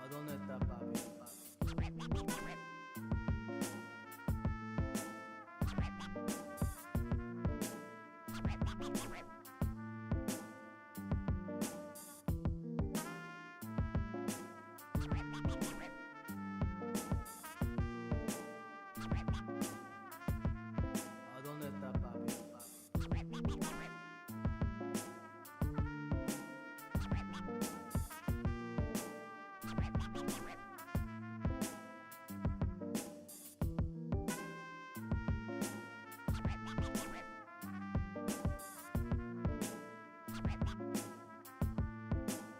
¿A dónde está papi?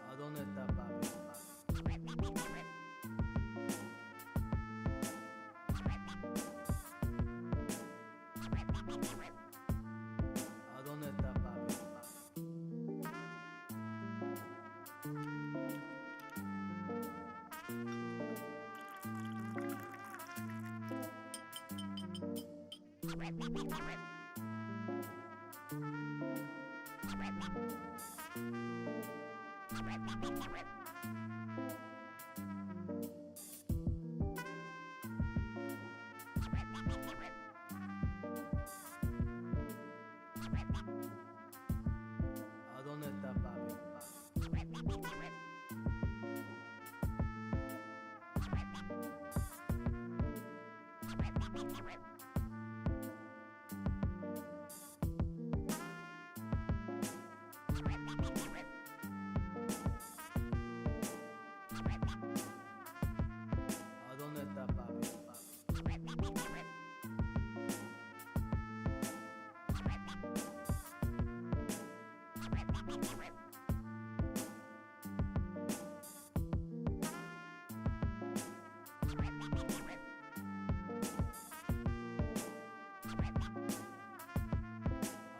¿A dónde está papi? ¿A dónde está papi? ¿A dónde está papi? ¿A dónde está papi? ¿A dónde está papi?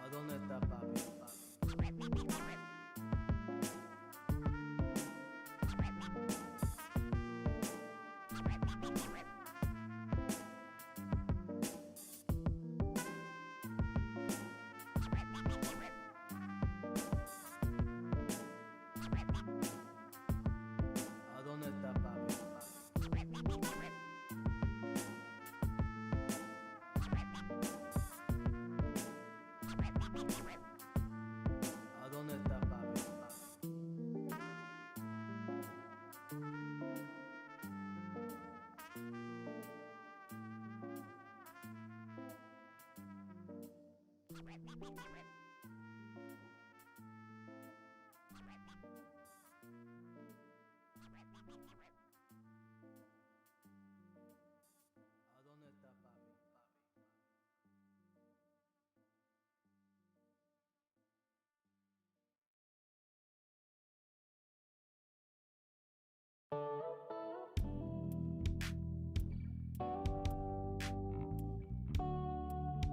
¿A dónde está papi? ¿A dónde está papi? ¿A dónde está papi? ¿A dónde está papi?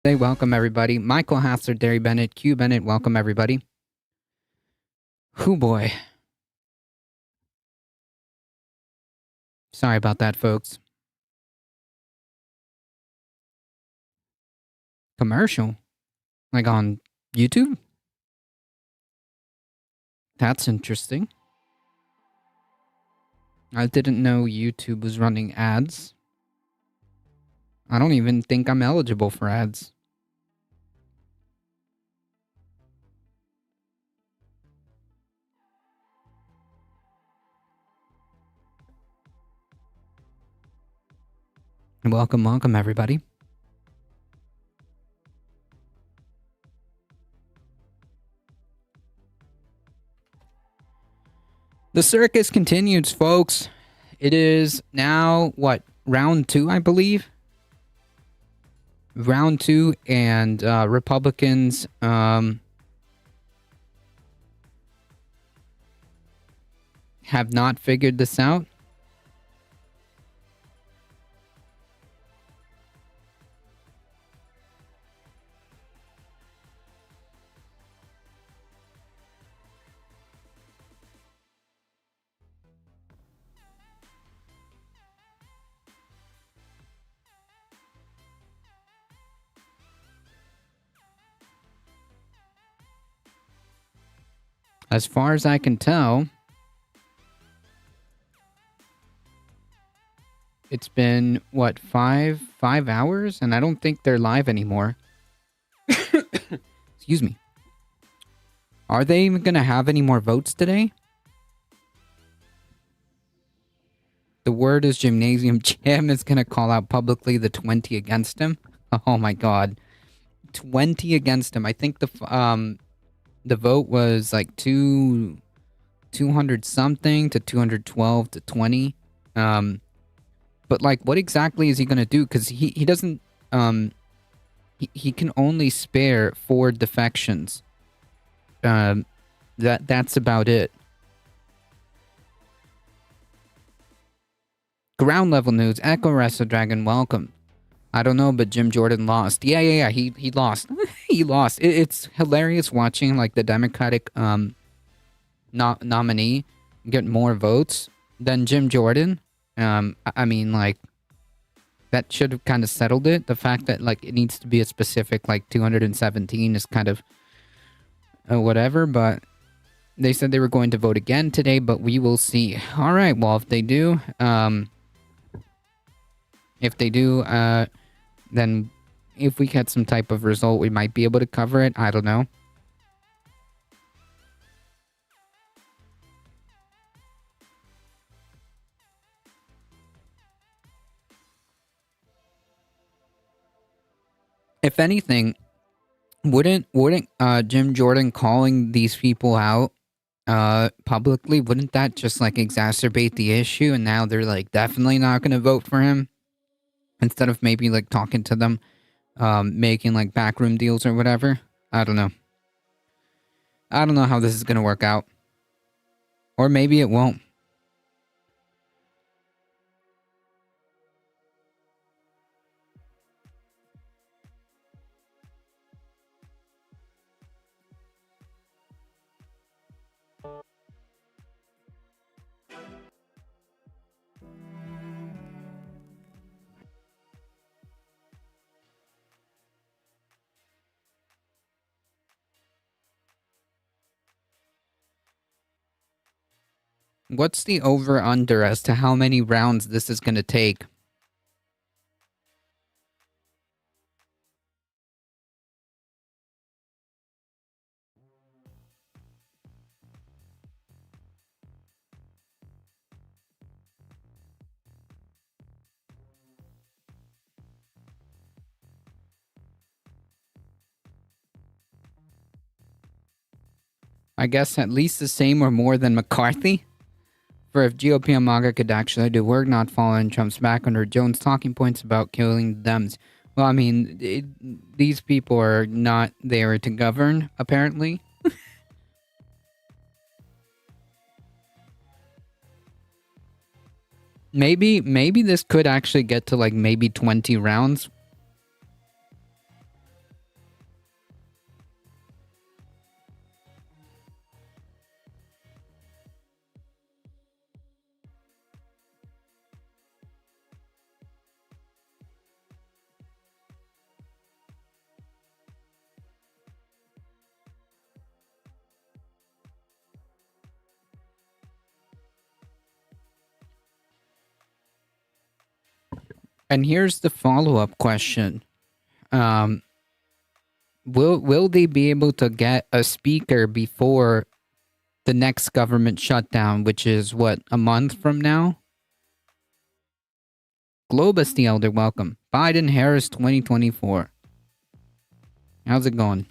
Hey, welcome everybody. Michael Hassler, Derry Bennett, Q Bennett, welcome everybody. Whoo boy. Sorry about that, folks. Commercial? Like on YouTube? That's interesting. I didn't know YouTube was running ads. I don't even think I'm eligible for ads. Welcome, welcome everybody. The circus continues, folks. It is now, what, round 2, I believe? Round 2, and Republicans have not figured this out. As far as I can tell, it's been, what, five hours? And I don't think they're live anymore. Excuse me. Are they even going to have any more votes today? The word is Gymnasium Jim is going to call out publicly the 20 against him. Oh my god. 20 against him. I think the vote was like 200 something to 212 to 20. But like, what exactly is he going to do? Because he doesn't, he can only spare 4 defections. That's about it. Ground level news. Echo Wrestle Dragon, welcome. I don't know, but Jim Jordan lost. Yeah. He lost. He lost. It's hilarious watching like the Democratic nominee get more votes than Jim Jordan. I mean, like, that should have kind of settled it. The fact that like it needs to be a specific like 217 is kind of whatever. But they said they were going to vote again today, but we will see. All right. Well, if they do, then if we get some type of result, we might be able to cover it. I don't know. If anything, wouldn't Jim Jordan calling these people out publicly, wouldn't that just like exacerbate the issue? And now they're like definitely not going to vote for him instead of maybe like talking to them, making like backroom deals or whatever. I don't know. I don't know how this is going to work out. Or maybe it won't. What's the over-under as to how many rounds this is going to take? I guess at least the same or more than McCarthy? For if GOP and MAGA could actually do work, not following Trump's back under Jones' talking points about killing the Dems. Well, I mean, these people are not there to govern, apparently. Maybe this could actually get to like maybe 20 rounds. And here's the follow-up question. Um, will they be able to get a speaker before the next government shutdown, which is what, a month from now? Globus the Elder, welcome. Biden Harris 2024. How's it going?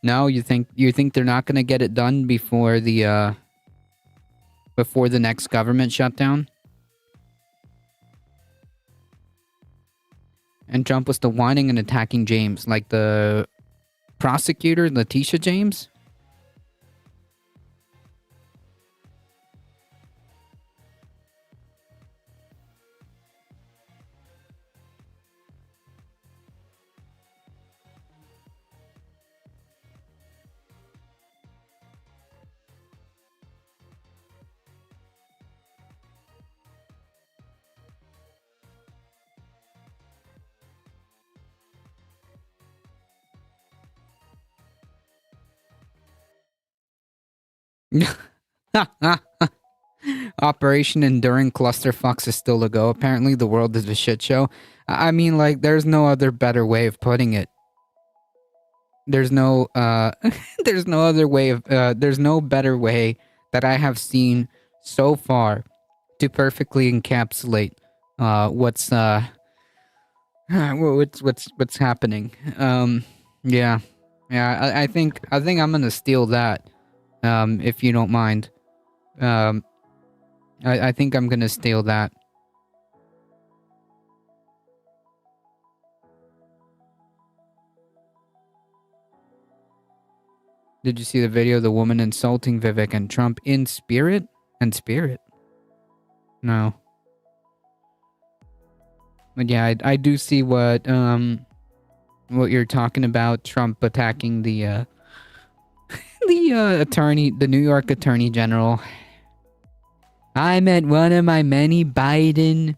No, you think they're not going to get it done before the next government shutdown? And Trump was still whining and attacking James, like the prosecutor, Letitia James? Operation Enduring Clusterfucks is still a go. Apparently, the world is a shit show. I mean, like, there's no other better way of putting it. There's no, there's no other way of, there's no better way that I have seen so far to perfectly encapsulate, what's what's happening. Yeah, I think I'm gonna steal that, if you don't mind. I think I'm gonna steal that. Did you see the video of the woman insulting Vivek and Trump in spirit? And spirit? No. But yeah, I do see what you're talking about. Trump attacking the attorney, the New York Attorney General. I'm at one of my many Biden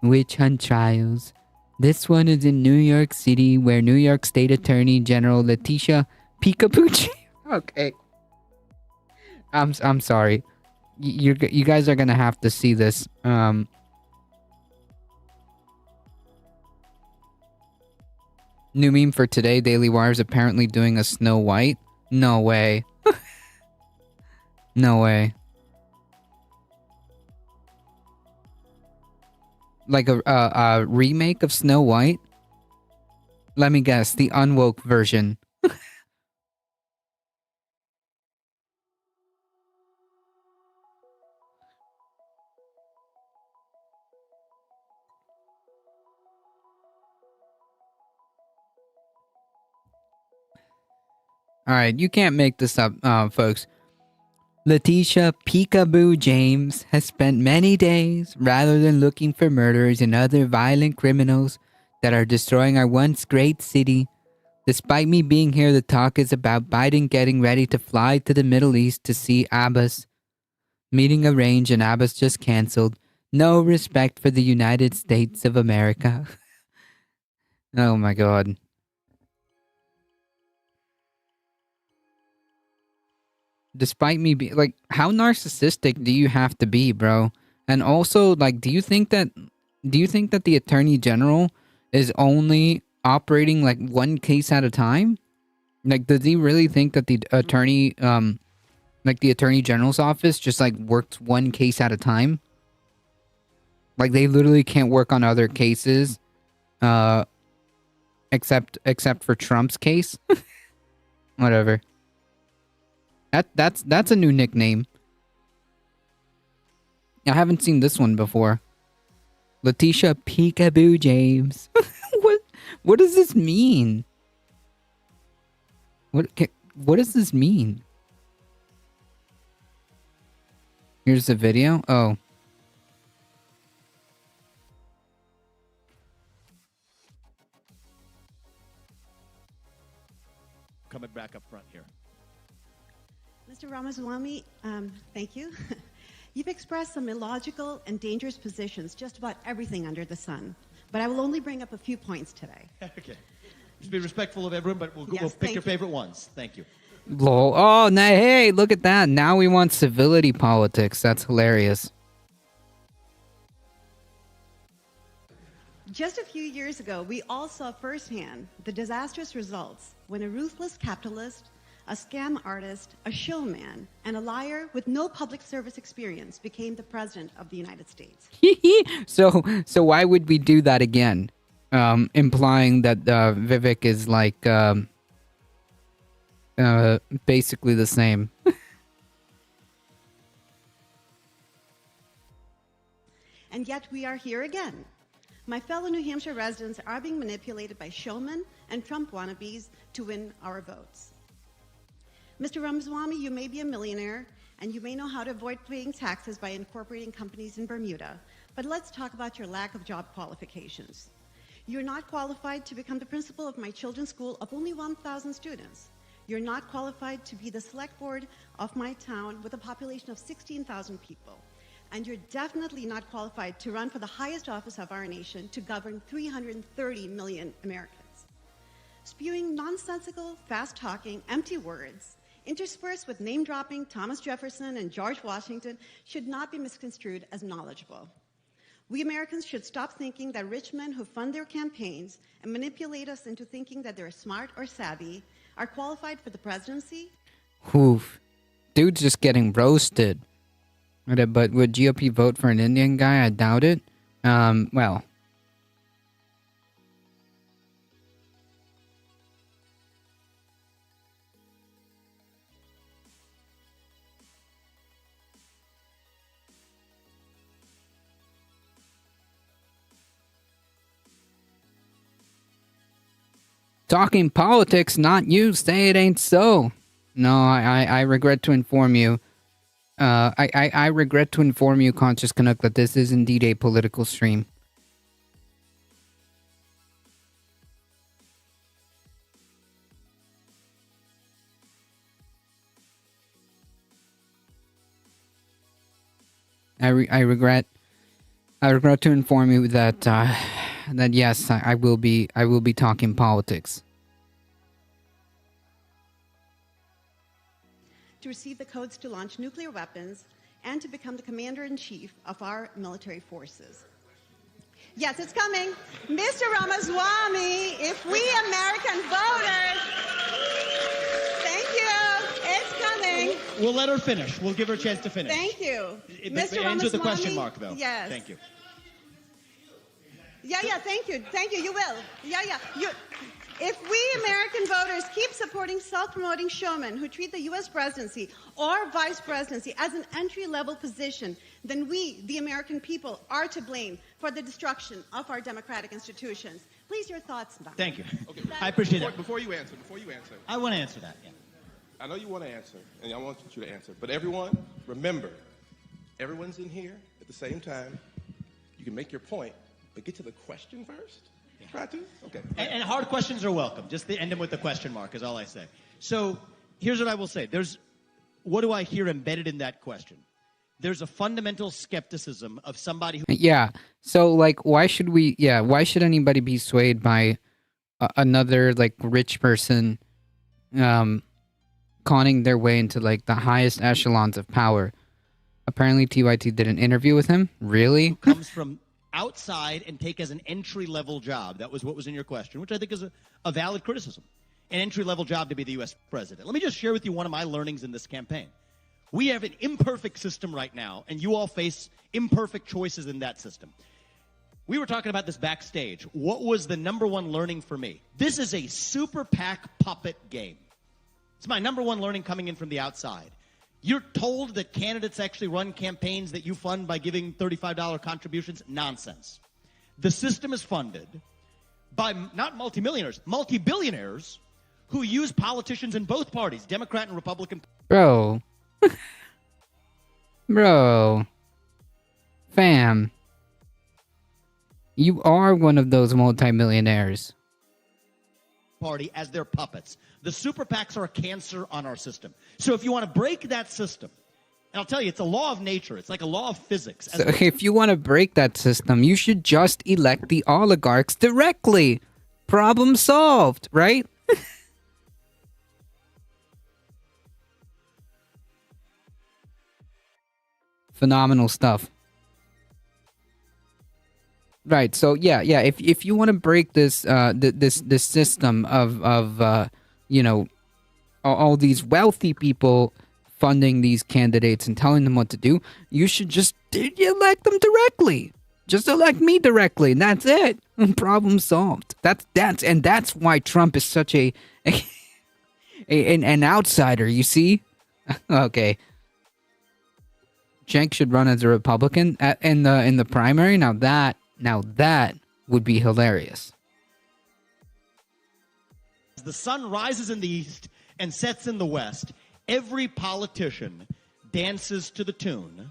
witch hunt trials. This one is in New York City, where New York State Attorney General Letitia Picapucci. Okay. I'm sorry. You guys are gonna have to see this. New meme for today. Daily Wire is apparently doing a Snow White. No way. No way. Like a remake of Snow White? Let me guess, the unwoke version. Alright, you can't make this up, folks. Letitia Peekaboo James has spent many days, rather than looking for murderers and other violent criminals that are destroying our once great city. Despite me being here, the talk is about Biden getting ready to fly to the Middle East to see Abbas. Meeting arranged and Abbas just cancelled. No respect for the United States of America. Oh my god. Despite me being like, how narcissistic do you have to be, bro? And also, like, do you think that the Attorney General is only operating like one case at a time? Like, does he really think that the attorney like the Attorney General's office just like works one case at a time? Like, they literally can't work on other cases except for Trump's case? Whatever. That's a new nickname. I haven't seen this one before. Letitia Peekaboo James. What does this mean? What does this mean? Here's the video. Oh. Coming back up front here. Mr. Ramaswamy, thank you. You've expressed some illogical and dangerous positions just about everything under the sun. but I will only bring up a few points today. Okay. Just be respectful of everyone, but we'll Yes, pick thank your you. favorite ones. Thank you. Lol. Oh, hey, look at that. Now we want civility politics. That's hilarious. Just a few years ago, we all saw firsthand the disastrous results when a ruthless capitalist, a scam artist, a showman, and a liar with no public service experience became the president of the United States. So why would we do that again? Implying that Vivek is like basically the same. And yet we are here again. My fellow New Hampshire residents are being manipulated by showmen and Trump wannabes to win our votes. Mr. Ramaswamy, you may be a millionaire and you may know how to avoid paying taxes by incorporating companies in Bermuda, but let's talk about your lack of job qualifications. You're not qualified to become the principal of my children's school of only 1,000 students. You're not qualified to be the select board of my town with a population of 16,000 people. And you're definitely not qualified to run for the highest office of our nation to govern 330 million Americans. Spewing nonsensical, fast-talking, empty words, interspersed with name-dropping Thomas Jefferson and George Washington, should not be misconstrued as knowledgeable. We Americans should stop thinking that rich men who fund their campaigns and manipulate us into thinking that they're smart or savvy are qualified for the presidency. Oof. Dude's just getting roasted. But would GOP vote for an Indian guy? I doubt it. Well. Talking politics, not you. Say it ain't so. No, I regret to inform you. I regret to inform you, Conscious Canuck, that this is indeed a political stream. I regret to inform you that that yes, I will be talking politics. To receive the codes to launch nuclear weapons and to become the commander-in-chief of our military forces. Yes, it's coming. Mr. Ramaswamy, if we American voters, thank you, it's coming. We'll let her finish. We'll give her a chance to finish. Thank you. It Mr. ends Ramaswamy, with a question mark, though. Yes. Thank you. Yeah, thank you, you will. If we American voters keep supporting self-promoting showmen who treat the U.S. presidency or vice presidency as an entry-level position, then we, the American people, are to blame for the destruction of our democratic institutions. Please, your thoughts, Dr. Thank you. Okay. I appreciate that. Before you answer, I want to answer that, yeah. I know you want to answer, and I want you to answer. But everyone, remember, everyone's in here at the same time. You can make your point, but get to the question first. Try to? Okay. And hard questions are welcome. Just end them with the question mark is all I say. So here's what I will say. What do I hear embedded in that question? There's a fundamental skepticism of somebody who... Yeah. So, like, why should anybody be swayed by another, like, rich person conning their way into, like, the highest echelons of power? Apparently, TYT did an interview with him. Really? comes from outside and take as an entry-level job. That was what was in your question, which I think is a valid criticism. An entry-level job to be the U.S. president. Let me just share with you one of my learnings in this campaign. We have an imperfect system right now, and you all face imperfect choices in that system. We were talking about this backstage. What was the number one learning for me? This is a super PAC puppet game. It's my number one learning coming in from the outside. You're told that candidates actually run campaigns that you fund by giving $35 contributions? Nonsense. The system is funded by not multimillionaires, multi-billionaires who use politicians in both parties, Democrat and Republican. Bro. Bro. Fam. You are one of those multimillionaires. Party as their puppets. The super PACs are a cancer on our system. So if you want to break that system, And I'll tell you, it's a law of nature. It's like a law of physics. So if you want to break that system, you should just elect the oligarchs directly. Problem solved, right? Phenomenal stuff. Right. So yeah. If you want to break this this system of you know, all these wealthy people funding these candidates and telling them what to do, you should just elect them directly. Just elect me directly, and that's it. Problem solved. That's why Trump is such an outsider. You see? Okay. Cenk should run as a Republican in the primary. Now that would be hilarious. The sun rises in the east and sets in the west. Every politician dances to the tune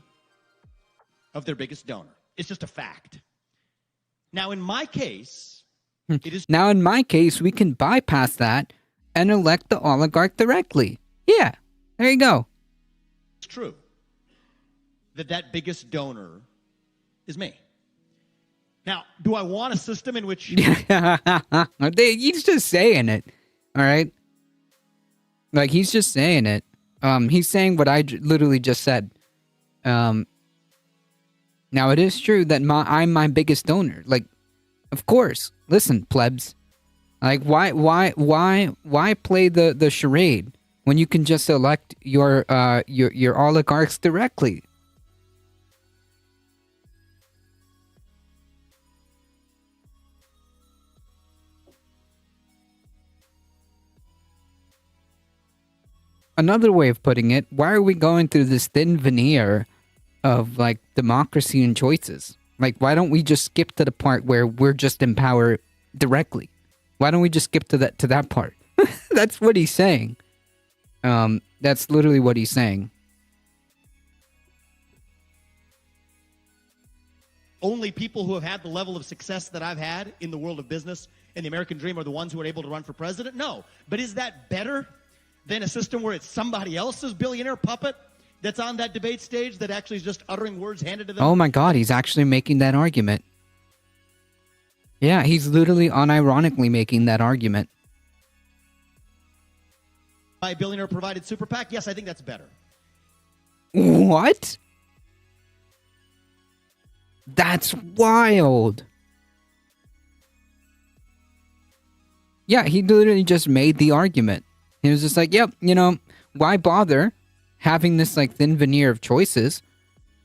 of their biggest donor. It's just a fact. Now, in my case, it is Now, in my case, we can bypass that and elect the oligarch directly. Yeah, there you go. true that biggest donor is me. Now, do I want a system in which He's just saying it. All right. Like, he's just saying it. He's saying what I literally just said. Now it is true that I'm my biggest donor. Like, of course. Listen, plebs. Like, why play the charade when you can just elect your oligarchs directly? Another way of putting it, why are we going through this thin veneer of, like, democracy and choices? Like, why don't we just skip to the part where we're just in power directly? Why don't we just skip to that part? That's what he's saying. That's literally what he's saying. only people who have had the level of success that I've had in the world of business and the American dream are the ones who are able to run for president? No. But is that better than a system where it's somebody else's billionaire puppet that's on that debate stage that actually is just uttering words handed to them? Oh my God, he's actually making that argument. Yeah, he's literally unironically making that argument. By a billionaire provided super PAC? Yes, I think that's better. What? That's wild. Yeah, he literally just made the argument. He was just like, yep, you know, why bother having this like thin veneer of choices?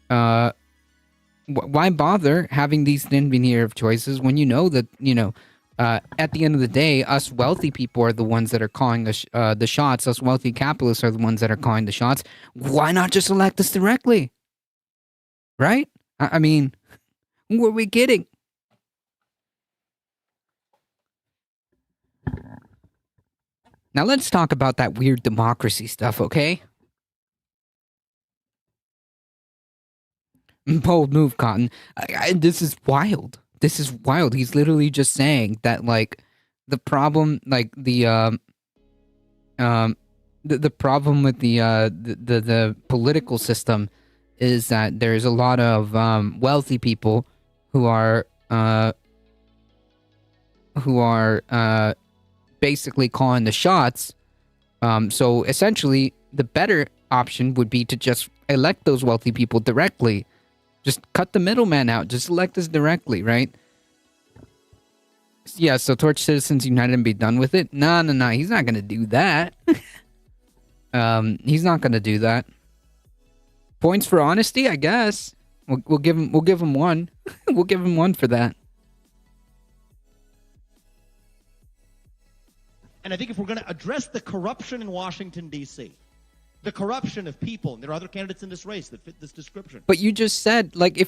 Why bother having these thin veneer of choices when you know that, you know, at the end of the day, us wealthy people are the ones that are calling the shots. Us wealthy capitalists are the ones that are calling the shots. Why not just elect us directly? Right? I mean, who are we kidding? Now let's talk about that weird democracy stuff, okay? Bold move, Cotton. This is wild. This is wild. He's literally just saying that, like, the problem, like the problem with the political system is that there's a lot of wealthy people who are basically calling the shots. So essentially, the better option would be to just elect those wealthy people directly. Just cut the middleman out. Just elect us directly, right? Yeah, so Torch Citizens United and be done with it? No. He's not going to do that. He's not going to do that. Points for honesty, I guess. We'll give him one. We'll give him one for that. And I think if we're going to address the corruption in Washington, D.C., the corruption of people, and there are other candidates in this race that fit this description. But you just said, like,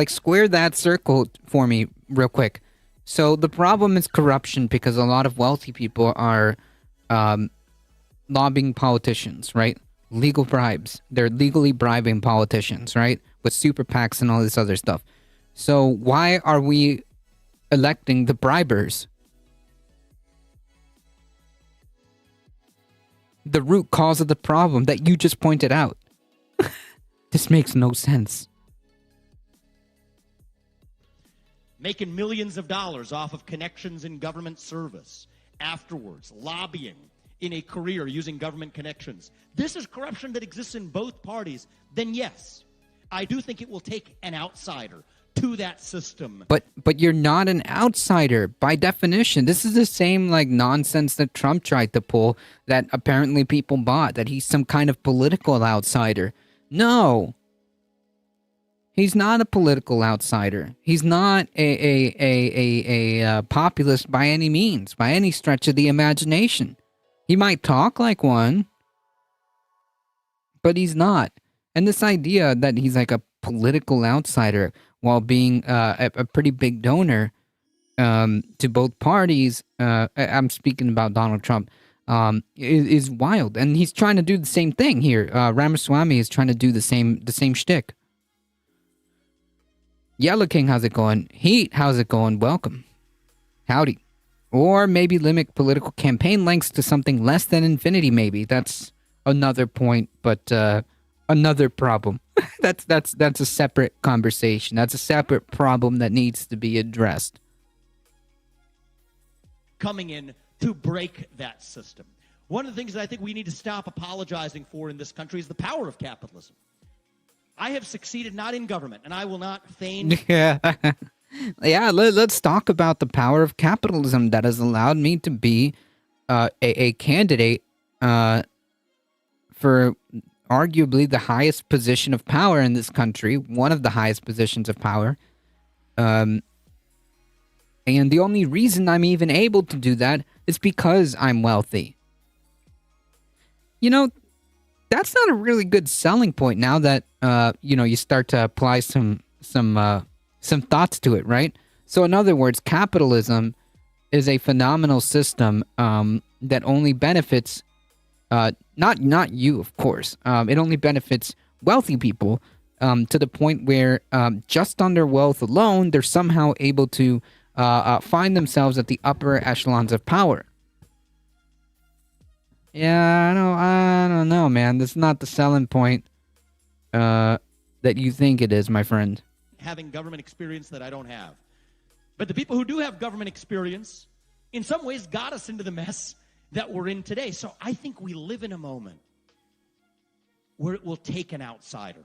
square that circle for me real quick. So the problem is corruption because a lot of wealthy people are lobbying politicians, right? Legal bribes. They're legally bribing politicians, right? With super PACs and all this other stuff. So why are we electing the bribers? The root cause of the problem that you just pointed out. This makes no sense. Making millions of dollars off of connections in government service, afterwards, lobbying in a career using government connections. This is corruption that exists in both parties. Then yes, I do think it will take an outsider to that system. But you're not an outsider by definition. This is the same like nonsense that Trump tried to pull that apparently people bought, that he's some kind of political outsider. No. He's not a political outsider. He's not a populist by any means, by any stretch of the imagination. He might talk like one, but he's not. And this idea that he's like a political outsider while being a pretty big donor to both parties, I'm speaking about Donald Trump, is wild. And he's trying to do the same thing here. Ramaswamy is trying to do the same shtick. Yellow King, how's it going? Heat, how's it going? Welcome. Howdy. Or maybe limit political campaign lengths to something less than infinity, maybe. That's another point, but another problem. That's a separate conversation. That's a separate problem that needs to be addressed. Coming in to break that system. One of the things that I think we need to stop apologizing for in this country is the power of capitalism. I have succeeded not in government, and I will not feign. Yeah. Yeah, let's talk about the power of capitalism that has allowed me to be a candidate for arguably the highest position of power in this country, one of the highest positions of power. And the only reason I'm even able to do that is because I'm wealthy. You know, that's not a really good selling point now that you start to apply some thoughts to it, right? So in other words, capitalism is a phenomenal system that only benefits not you, of course. It only benefits wealthy people to the point where just on their wealth alone, they're somehow able to find themselves at the upper echelons of power. Yeah, I don't know, man. That's not the selling point that you think it is, my friend. Having government experience that I don't have. But the people who do have government experience, in some ways, got us into the mess that we're in today. So I think we live in a moment where it will take an outsider.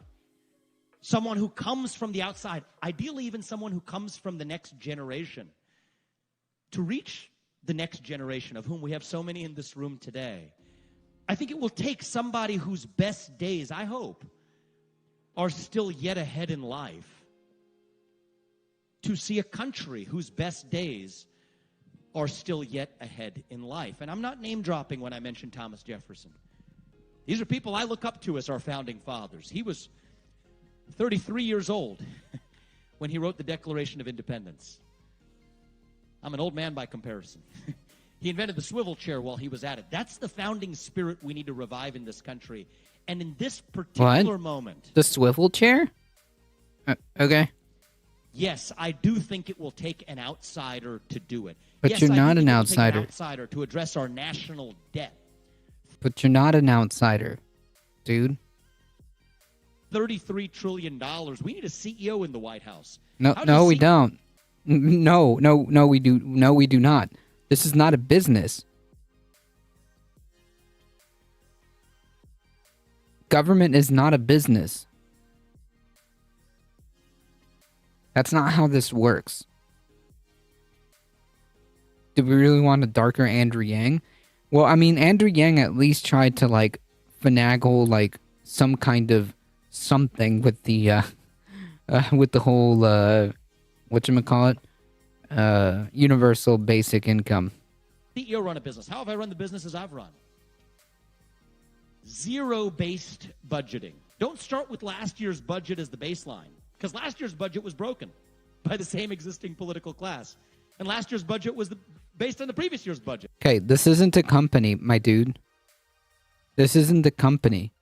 Someone who comes from the outside, ideally even someone who comes from the next generation, to reach the next generation, of whom we have so many in this room today. I think it will take somebody whose best days, I hope, are still yet ahead in life, to see a country whose best days are still yet ahead in life. And I'm not name dropping when I mention Thomas Jefferson. These are people I look up to as our founding fathers. He was 33 years old when he wrote the Declaration of Independence. I'm an old man by comparison. He invented the swivel chair while he was at it. That's the founding spirit we need to revive in this country. And in this particular moment... The swivel chair? Okay. Yes, I do think it will take an outsider to do it. But yes, you're I not do an think it will outsider. take an outsider to address our national debt. But you're not an outsider, dude. $33 trillion. We need a CEO in the White House. No, we don't. No, we do. No, we do not. This is not a business. Government is not a business. That's not how this works. Do we really want a darker Andrew Yang? Well, I mean, Andrew Yang at least tried to, like, finagle, like, some kind of something with the whole, whatchamacallit? Universal basic income. CEO run a business. How have I run the businesses I've run? Zero-based budgeting. Don't start with last year's budget as the baseline, because last year's budget was broken by the same existing political class. And last year's budget was based on the previous year's budget. Okay, this isn't a company, my dude. This isn't a company.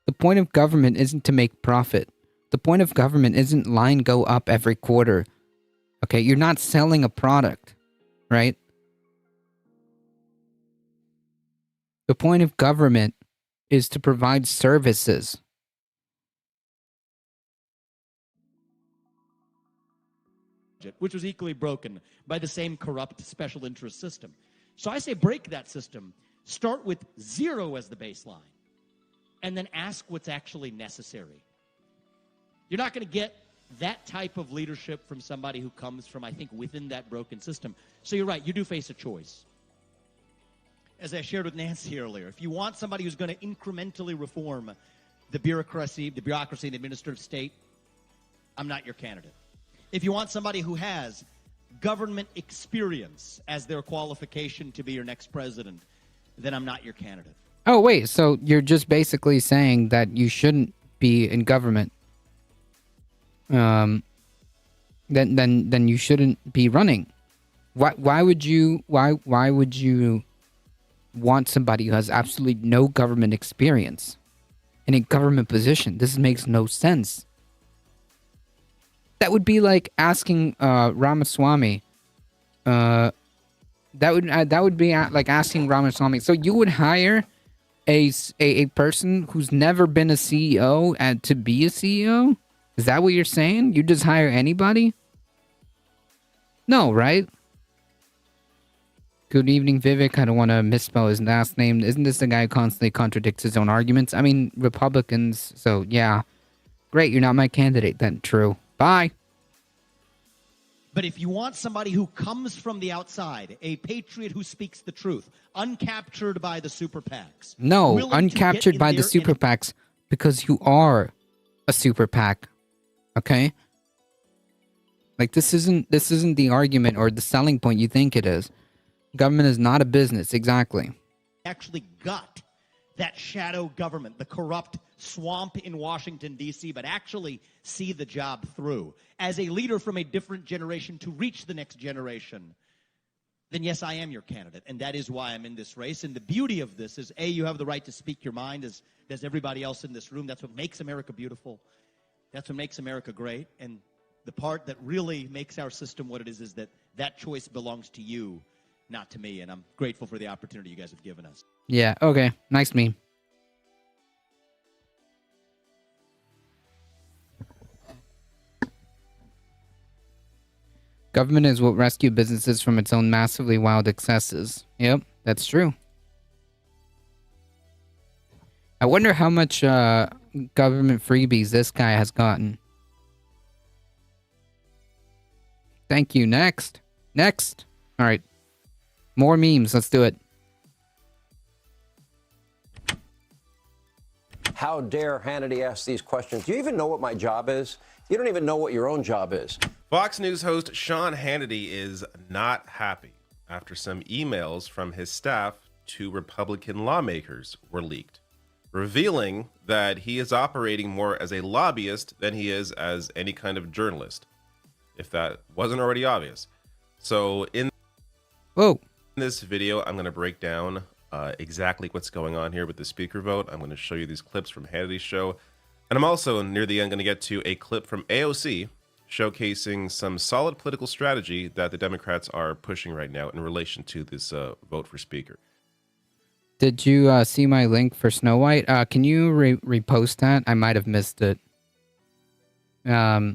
The point of government isn't to make profit. The point of government isn't line go up every quarter. Okay, you're not selling a product, right? The point of government is to provide services. which was equally broken by the same corrupt special interest system. So I say break that system. Start with 0 as the baseline, and then ask what's actually necessary. You're not going to get that type of leadership from somebody who comes from, I think, within that broken system. So you're right, you do face a choice. As I shared with Nancy earlier, if you want somebody who's going to incrementally reform the bureaucracy and the administrative state, I'm not your candidate. If you want somebody who has government experience as their qualification to be your next president, then I'm not your candidate. Oh, wait, so you're just basically saying that you shouldn't be in government. Then you shouldn't be running. Why would you want somebody who has absolutely no government experience in a government position? This makes no sense. That would be like asking Ramaswamy. That would be like asking Ramaswamy. So you would hire a person who's never been a CEO and to be a CEO? Is that what you're saying? You just hire anybody? No, right? Good evening, Vivek. I don't want to misspell his last name. Isn't this the guy who constantly contradicts his own arguments? I mean, Republicans, so yeah. Great, you're not my candidate then. True. Bye. But if you want somebody who comes from the outside, a patriot who speaks the truth, uncaptured by the super PACs. No, willing to get uncaptured in by the there super PACs because you are a super PAC. Okay? Like this isn't the argument or the selling point you think it is. Government is not a business, exactly. Actually gut that shadow government, the corrupt swamp in Washington, D.C., but actually see the job through. As a leader from a different generation to reach the next generation, then yes, I am your candidate, and that is why I'm in this race. And the beauty of this is, A, you have the right to speak your mind, as does everybody else in this room. That's what makes America beautiful. That's what makes America great. And the part that really makes our system what it is that that choice belongs to you, not to me. And I'm grateful for the opportunity you guys have given us. Yeah, okay. Nice meme. Government is what rescued businesses from its own massively wild excesses. Yep, that's true. I wonder how much government freebies this guy has gotten. Thank you. Next. Next. All right. More memes. Let's do it. How dare Hannity ask these questions? Do you even know what my job is? You don't even know what your own job is. Fox News host Sean Hannity is not happy after some emails from his staff to Republican lawmakers were leaked, revealing that he is operating more as a lobbyist than he is as any kind of journalist, if that wasn't already obvious. So in this video, I'm going to break down exactly what's going on here with the speaker vote. I'm going to show you these clips from Hannity's show. And I'm also, near the end, going to get to a clip from AOC showcasing some solid political strategy that the Democrats are pushing right now in relation to this vote for speaker. Did you see my link for Snow White? Can you repost that? I might have missed it. I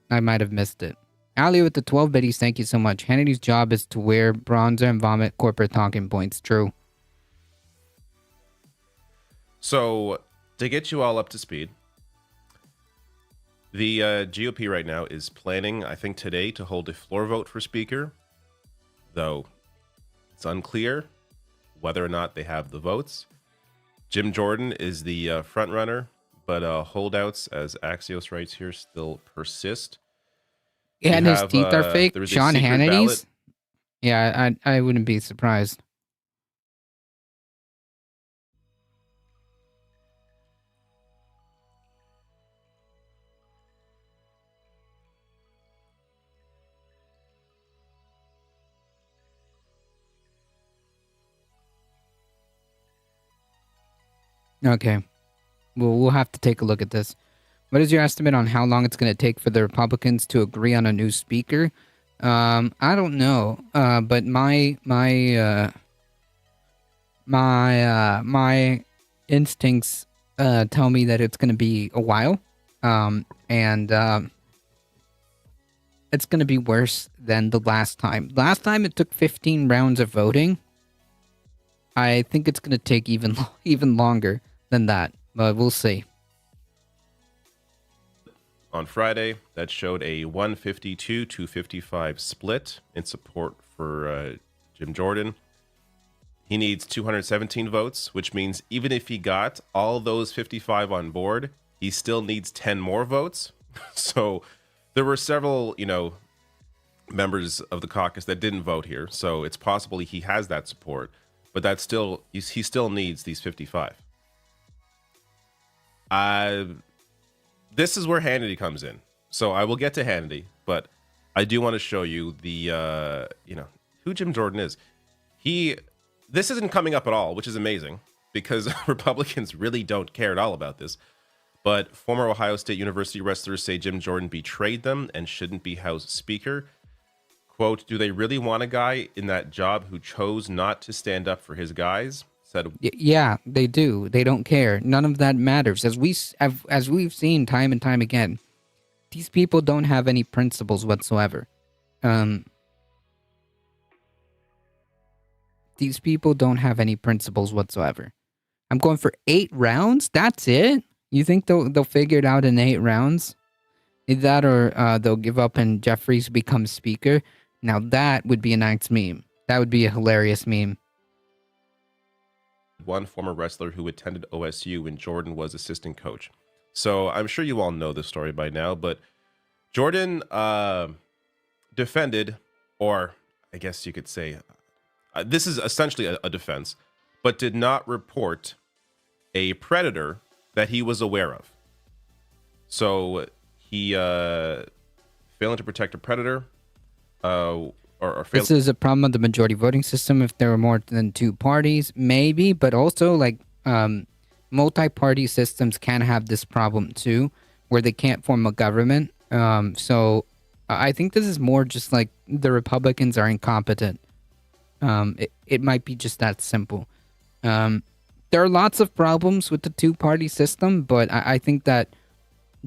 might have missed it. Ali with the 12 biddies, thank you so much. Hannity's job is to wear bronzer and vomit corporate talking points. True. So, to get you all up to speed, the GOP right now is planning, I think today, to hold a floor vote for speaker, though it's unclear whether or not they have the votes. Jim Jordan is the front runner, but holdouts, as Axios writes here, still persist. Yeah, and his teeth are fake. Sean Hannity's? Yeah, I wouldn't be surprised. Okay. Well, we'll have to take a look at this. What is your estimate on how long it's going to take for the Republicans to agree on a new speaker? I don't know. But my instincts tell me that it's going to be a while. And it's going to be worse than the last time. Last time it took 15 rounds of voting. I think it's going to take even longer than that, but we'll see. On Friday, that showed a 152-255 split in support for Jim Jordan. He needs 217 votes, which means even if he got all those 55 on board, he still needs 10 more votes. So there were several, members of the caucus that didn't vote here. So it's possible he has that support, but that's still, he still needs these 55. This is where Hannity comes in. So I will get to Hannity, but I do want to show you the, who Jim Jordan is. This isn't coming up at all, which is amazing because Republicans really don't care at all about this. But former Ohio State University wrestlers say Jim Jordan betrayed them and shouldn't be House Speaker. Quote, do they really want a guy in that job who chose not to stand up for his guys? Said, yeah, they do. They don't care. None of that matters. As we've seen time and time again, these people don't have any principles whatsoever. These people don't have any principles whatsoever. I'm going for 8 rounds. That's it. You think they'll figure it out in 8 rounds? Either that or they'll give up and Jeffries becomes speaker. Now that would be a nice meme. That would be a hilarious meme. One former wrestler who attended OSU when Jordan was assistant coach. So I'm sure you all know this story by now, but Jordan defended, or I guess you could say, this is essentially a defense, but did not report a predator that he was aware of. So he failing to protect a predator, or this is a problem with the majority voting system. If there were more than 2 parties, maybe, but also like multi-party systems can have this problem too, where they can't form a government. So I think this is more just like the Republicans are incompetent. It might be just that simple. There are lots of problems with the 2-party system, but I think that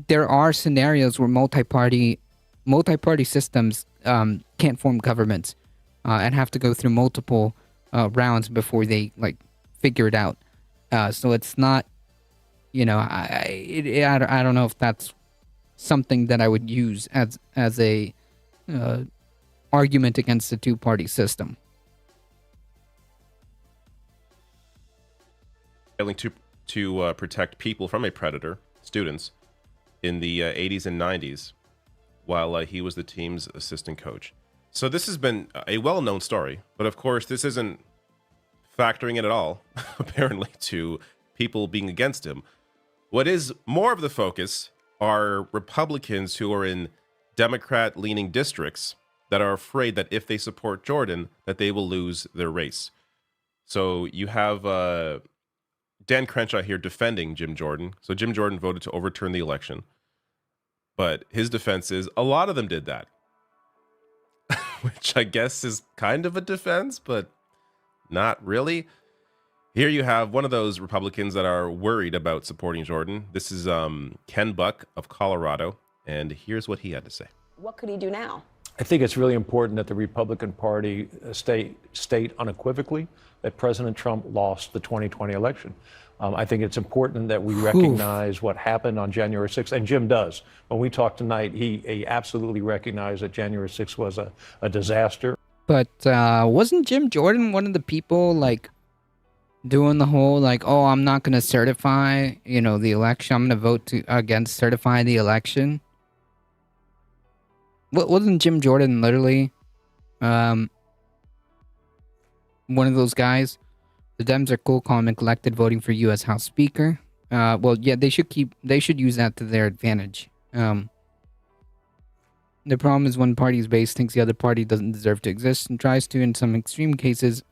there are scenarios where multi-party systems can't form governments and have to go through multiple rounds before they like figure it out. So it's not, I don't know if that's something that I would use as a argument against the 2-party system. Failing to protect people from a predator, students, in the 80s and 90s, while he was the team's assistant coach. So this has been a well-known story, but of course this isn't factoring in at all, apparently, to people being against him. What is more of the focus are Republicans who are in Democrat-leaning districts that are afraid that if they support Jordan, that they will lose their race. So you have Dan Crenshaw here defending Jim Jordan. So Jim Jordan voted to overturn the election. But his defense is a lot of them did that. Which I guess is kind of a defense, but not really. Here you have one of those Republicans that are worried about supporting Jordan. This is Ken Buck of Colorado. And here's what he had to say. What could he do now? I think it's really important that the Republican Party state unequivocally that President Trump lost the 2020 election. I think it's important that we recognize what happened on January 6th, and Jim does. When we talked tonight, he absolutely recognized that January 6th was a disaster. But wasn't Jim Jordan one of the people, like, doing the whole, like, oh, I'm not going to certify, the election. I'm going to vote against certifying the election? Wasn't Jim Jordan literally one of those guys? The Dems are cool, calm, and collected, voting for U.S. House Speaker. Well, yeah, they should use that to their advantage. The problem is one party's base thinks the other party doesn't deserve to exist and tries to, in some extreme cases,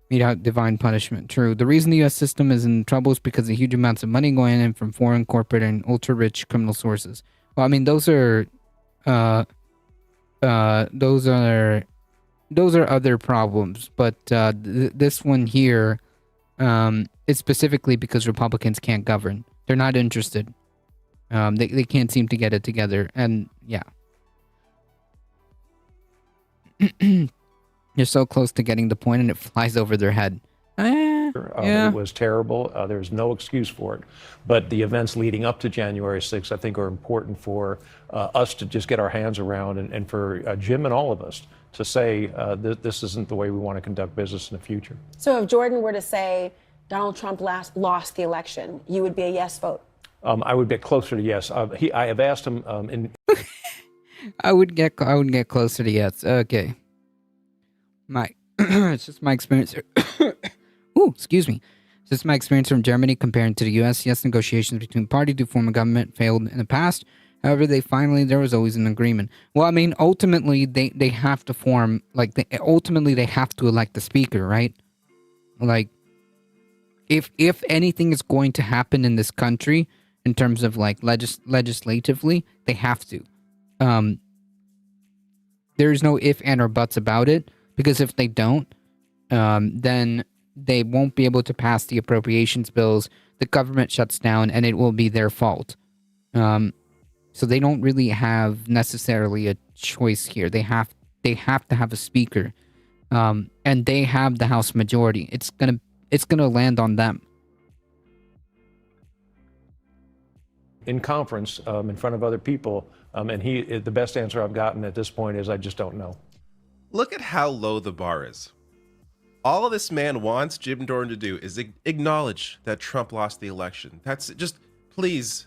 mete out divine punishment. True. The reason the U.S. system is in trouble is because of huge amounts of money going in from foreign, corporate, and ultra-rich criminal sources. Well, I mean, those are other problems, but this one here is specifically because Republicans can't govern. They're not interested. They can't seem to get it together, and yeah. You're so close to getting the point and it flies over their head. Yeah. It was terrible. There's no excuse for it. But the events leading up to January 6th, I think, are important for us to just get our hands around and for Jim and all of us to say this isn't the way we want to conduct business in the future. So if Jordan were to say Donald Trump lost the election, you would be a yes vote? I would get closer to yes. I have asked him I would get closer to yes. Okay. It's just my experience. Ooh, excuse me. It's just my experience from Germany comparing to the U.S. Yes, negotiations between parties to form a government failed in the past. However, there was always an agreement. Well, I mean, ultimately, they have to form, ultimately they have to elect the speaker, right? Like, if anything is going to happen in this country in terms of legislatively, they have to. There's no if, and, or buts about it, because if they don't, then they won't be able to pass the appropriations bills. The government shuts down, and it will be their fault. So they don't really have necessarily a choice here. They have to have a speaker, and they have the House majority. It's gonna land on them. in conference in front of other people, and the best answer I've gotten at this point is I just don't know. Look at how low the bar is. All this man wants Jim Jordan to do is acknowledge that Trump lost the election. That's just, please,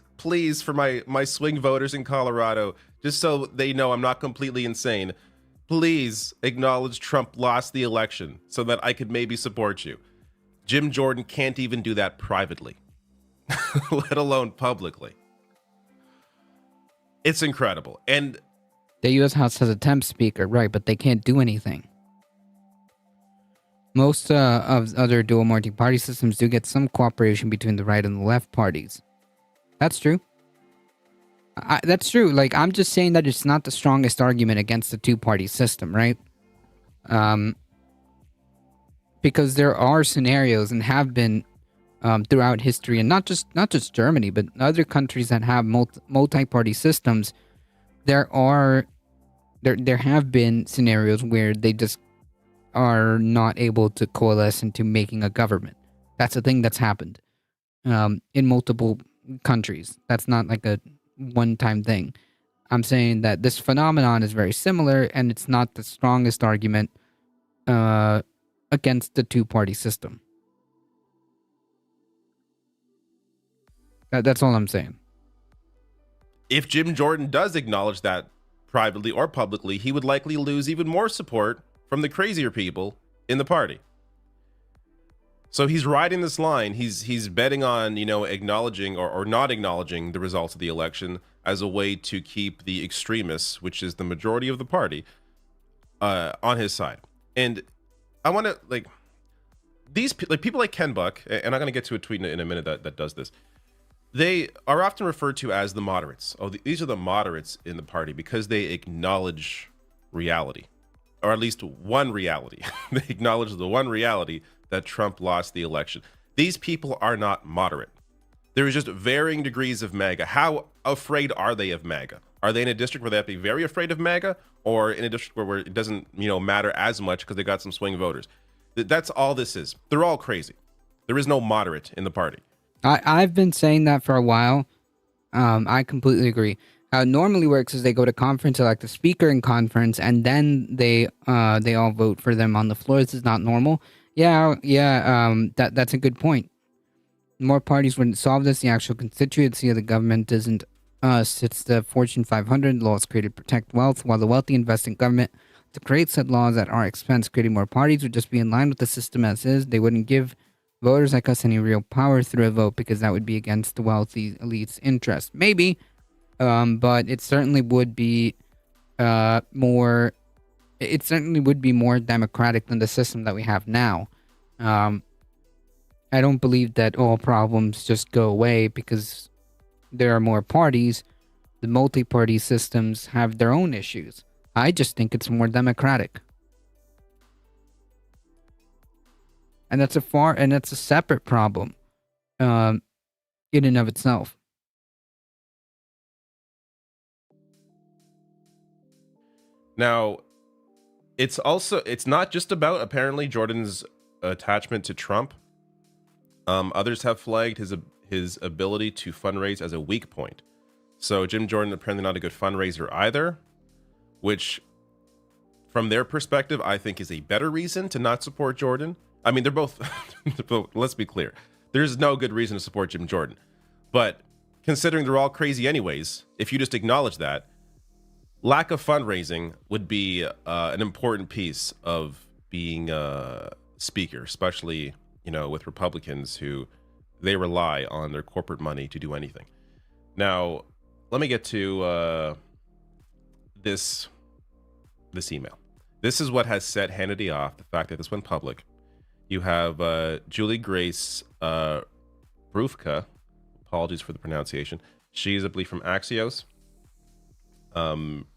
for my swing voters in Colorado, just so they know I'm not completely insane, please acknowledge Trump lost the election so that I could maybe support you. Jim Jordan can't even do that privately, let alone publicly. It's incredible. And the U.S. House has a temp speaker, right, but they can't do anything. Most of other dual multi-party systems do get some cooperation between the right and the left parties. That's true. That's true. Like, I'm just saying that it's not the strongest argument against the two-party system, right? Because there are scenarios and have been throughout history, and not just Germany, but other countries that have multi-party systems. There have been scenarios where they just are not able to coalesce into making a government. That's a thing that's happened in multiple countries. That's not like a one-time thing. I'm saying that this phenomenon is very similar, and it's not the strongest argument against the two-party system. That's all I'm saying. if Jim Jordan does acknowledge that privately or publicly, he would likely lose even more support from the crazier people in the party. So he's riding this line. He's betting on, acknowledging or not acknowledging the results of the election as a way to keep the extremists, which is the majority of the party, on his side. And I want to these people like Ken Buck, and I'm going to get to a tweet in a minute that does this. They are often referred to as the moderates. These are the moderates in the party because they acknowledge reality, or at least one reality. They acknowledge the one reality that Trump lost the election. These people are not moderate. There is just varying degrees of MAGA. How afraid are they of MAGA? Are they in a district where they have to be very afraid of MAGA, or in a district where it doesn't, matter as much because they got some swing voters? That's all this is. They're all crazy. There is no moderate in the party. I've been saying that for a while. I completely agree. How it normally works is they go to conference, elect a speaker in conference, and then they all vote for them on the floor. This is not normal. That's a good point. More parties wouldn't solve this. The actual constituency of the government isn't us. It's the Fortune 500. Laws created to protect wealth, while the wealthy invest in government to create said laws at our expense. Creating more parties would just be in line with the system as is. They wouldn't give voters like us any real power through a vote because that would be against the wealthy elite's interest. Maybe, but it certainly would be more. It certainly would be more democratic than the system that we have now. I don't believe that all problems just go away because there are more parties. The multi-party systems have their own issues. I just think it's more democratic. And that's a separate problem in and of itself. Now, it's not just about apparently Jordan's attachment to Trump. Others have flagged his ability to fundraise as a weak point. So Jim Jordan apparently not a good fundraiser either, which from their perspective I think is a better reason to not support Jordan. I mean, they're both let's be clear. There's no good reason to support Jim Jordan. But considering they're all crazy anyways, if you just acknowledge that, lack of fundraising would be an important piece of being a speaker, especially, with Republicans who they rely on their corporate money to do anything. Now, let me get to this email. This is what has set Hannity off, the fact that this went public. You have Julie Grace Brufka, apologies for the pronunciation. She's, I believe, from Axios,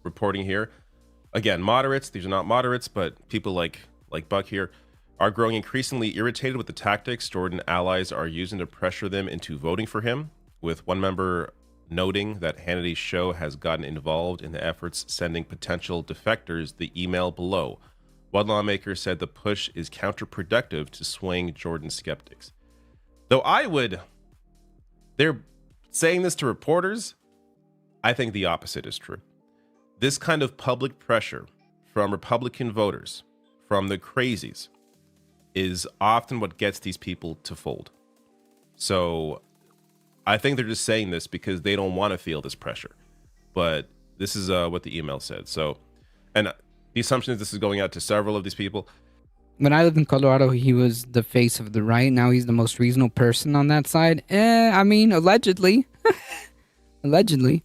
reporting here. Again, moderates, these are not moderates, but people like Buck here are growing increasingly irritated with the tactics Jordan allies are using to pressure them into voting for him, with one member noting that Hannity's show has gotten involved in the efforts sending potential defectors the email below. One lawmaker said the push is counterproductive to swaying Jordan skeptics. Though they're saying this to reporters, I think the opposite is true. This kind of public pressure from Republican voters, from the crazies, is often what gets these people to fold. So I think they're just saying this because they don't want to feel this pressure. But this is what the email said. So, and the assumption is this is going out to several of these people. When I lived in Colorado, he was the face of the right. Now he's the most reasonable person on that side. I mean, allegedly. Allegedly.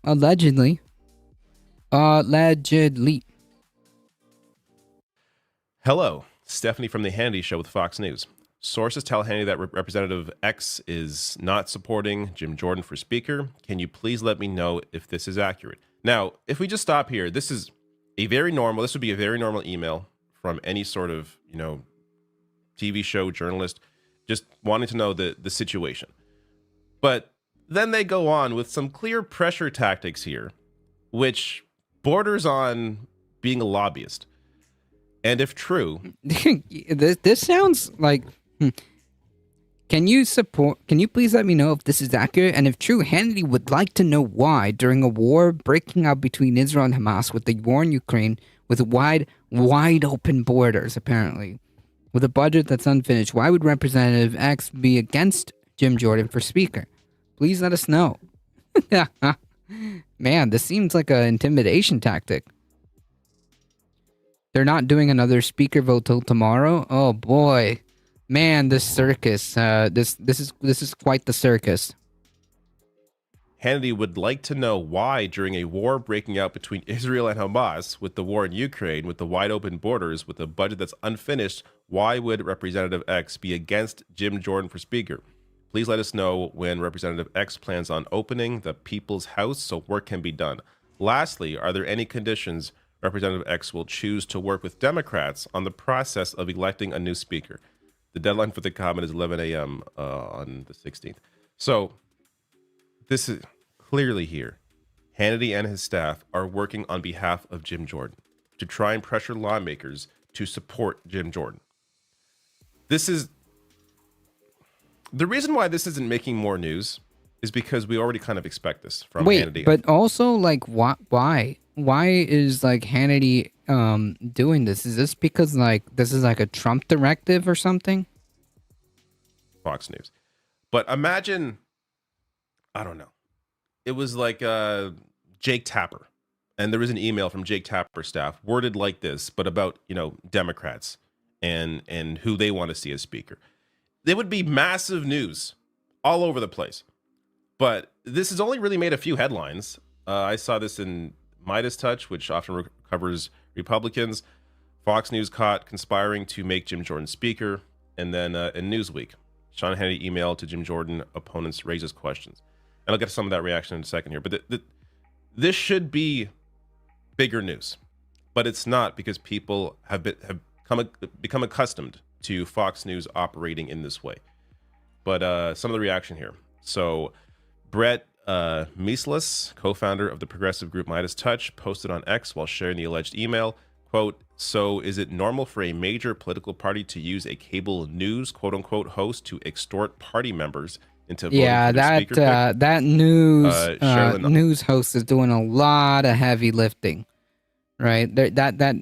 Allegedly. Allegedly. Hello, Stephanie from the Hannity Show with Fox News. Sources tell Hannity that Representative X is not supporting Jim Jordan for Speaker. Can you please let me know if this is accurate? Now, if we just stop here, this would be a very normal email from any sort of, TV show journalist, just wanting to know the situation. But then they go on with some clear pressure tactics here, which borders on being a lobbyist. And if true, this sounds like, Can you please let me know if this is accurate? And if true, Hannity would like to know why, during a war breaking out between Israel and Hamas, with the war in Ukraine, with wide open borders, apparently, with a budget that's unfinished, why would Representative X be against Jim Jordan for Speaker? Please let us know. Man, this seems like an intimidation tactic. They're not doing another speaker vote till tomorrow? Oh boy. Man, this circus. This is quite the circus. Hannity would like to know why, during a war breaking out between Israel and Hamas, with the war in Ukraine, with the wide open borders, with a budget that's unfinished, why would Representative X be against Jim Jordan for Speaker? Please let us know when Representative X plans on opening the People's House so work can be done. Lastly, are there any conditions Representative X will choose to work with Democrats on the process of electing a new speaker? The deadline for the comment is 11 a.m. On the 16th. So this is clearly here. Hannity and his staff are working on behalf of Jim Jordan to try and pressure lawmakers to support Jim Jordan. This is the reason why this isn't making more news is because we already kind of expect this from Hannity. But also, like, why? Why is, like, Hannity doing this? Is this because, like, this is like a Trump directive or something? Fox News. But imagine, I don't know. It was like Jake Tapper. And there was an email from Jake Tapper's staff worded like this, but about, Democrats and who they want to see as speaker. It would be massive news all over the place. But this has only really made a few headlines. I saw this in Midas Touch, which often covers Republicans. Fox News caught conspiring to make Jim Jordan speaker. And then in Newsweek, Sean Hannity emailed to Jim Jordan opponents raises questions. And I'll get to some of that reaction in a second here. But this should be bigger news. But it's not, because people have become accustomed to Fox News operating in this way. but some of the reaction here. So Brett Meisles, co-founder of the progressive group Midas Touch, posted on X while sharing the alleged email, quote, "So is it normal for a major political party to use a cable news, quote unquote, host to extort party members into voting Yeah, for their that speaker pick?" that news Sherilyn- news host is doing a lot of heavy lifting, right? That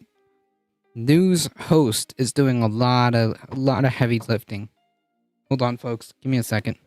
news host is doing a lot of heavy lifting. Hold on, folks. Give me a second.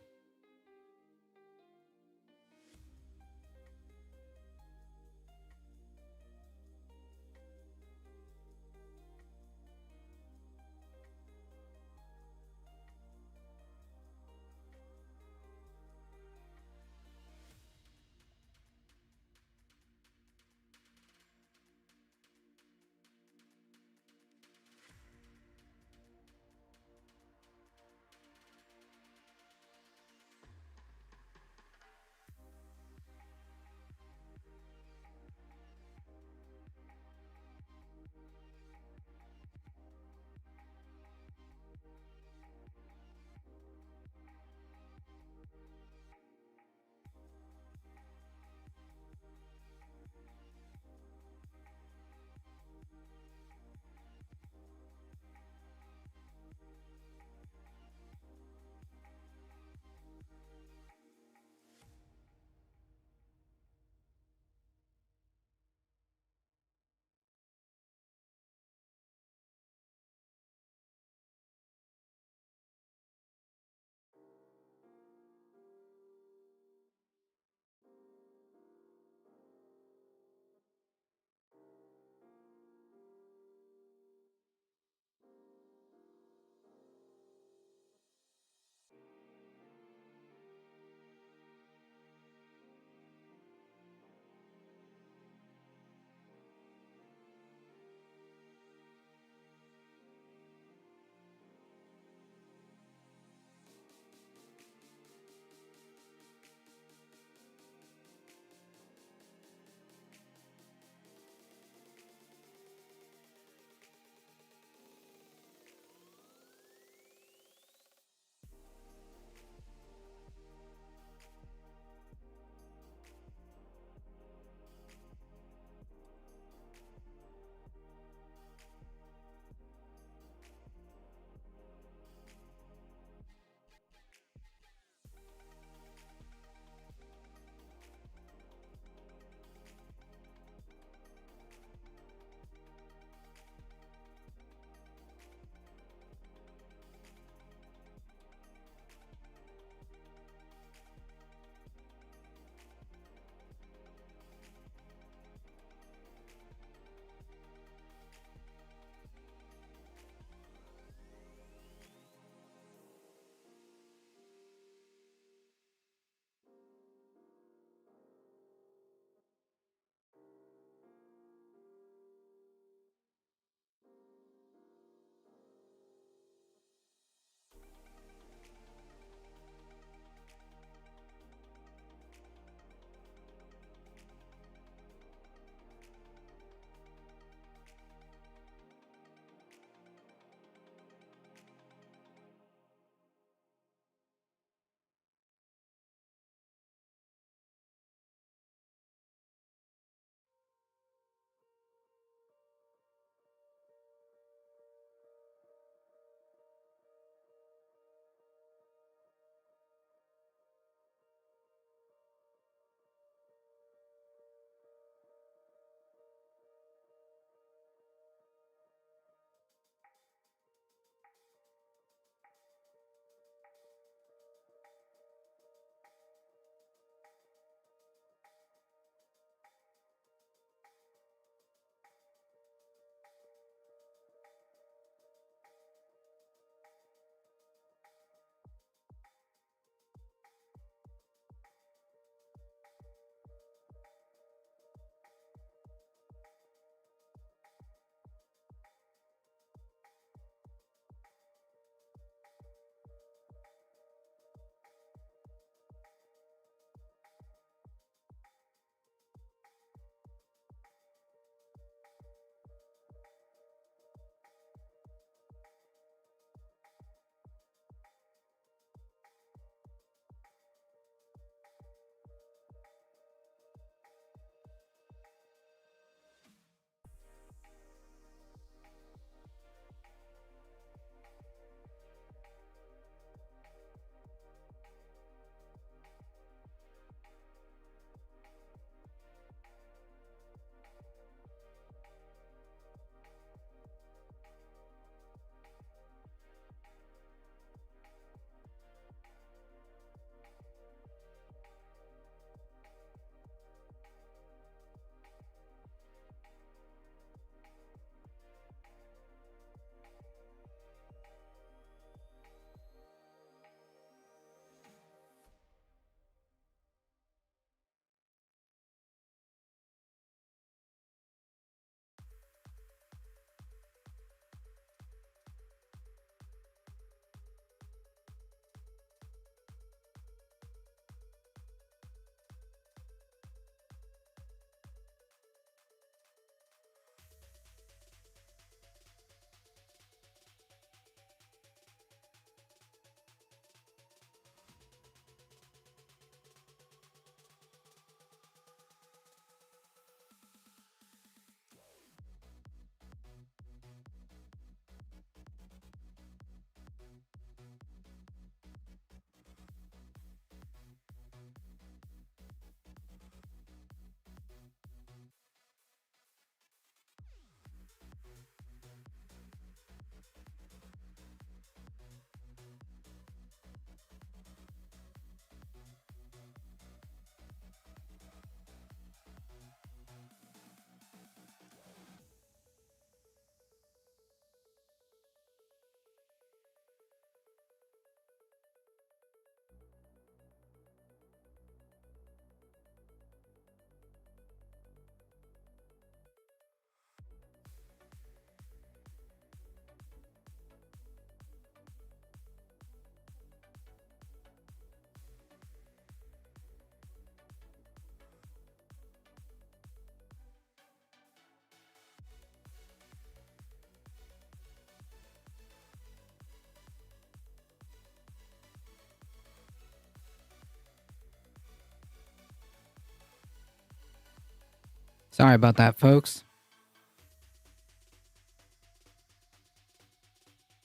Sorry about that, folks.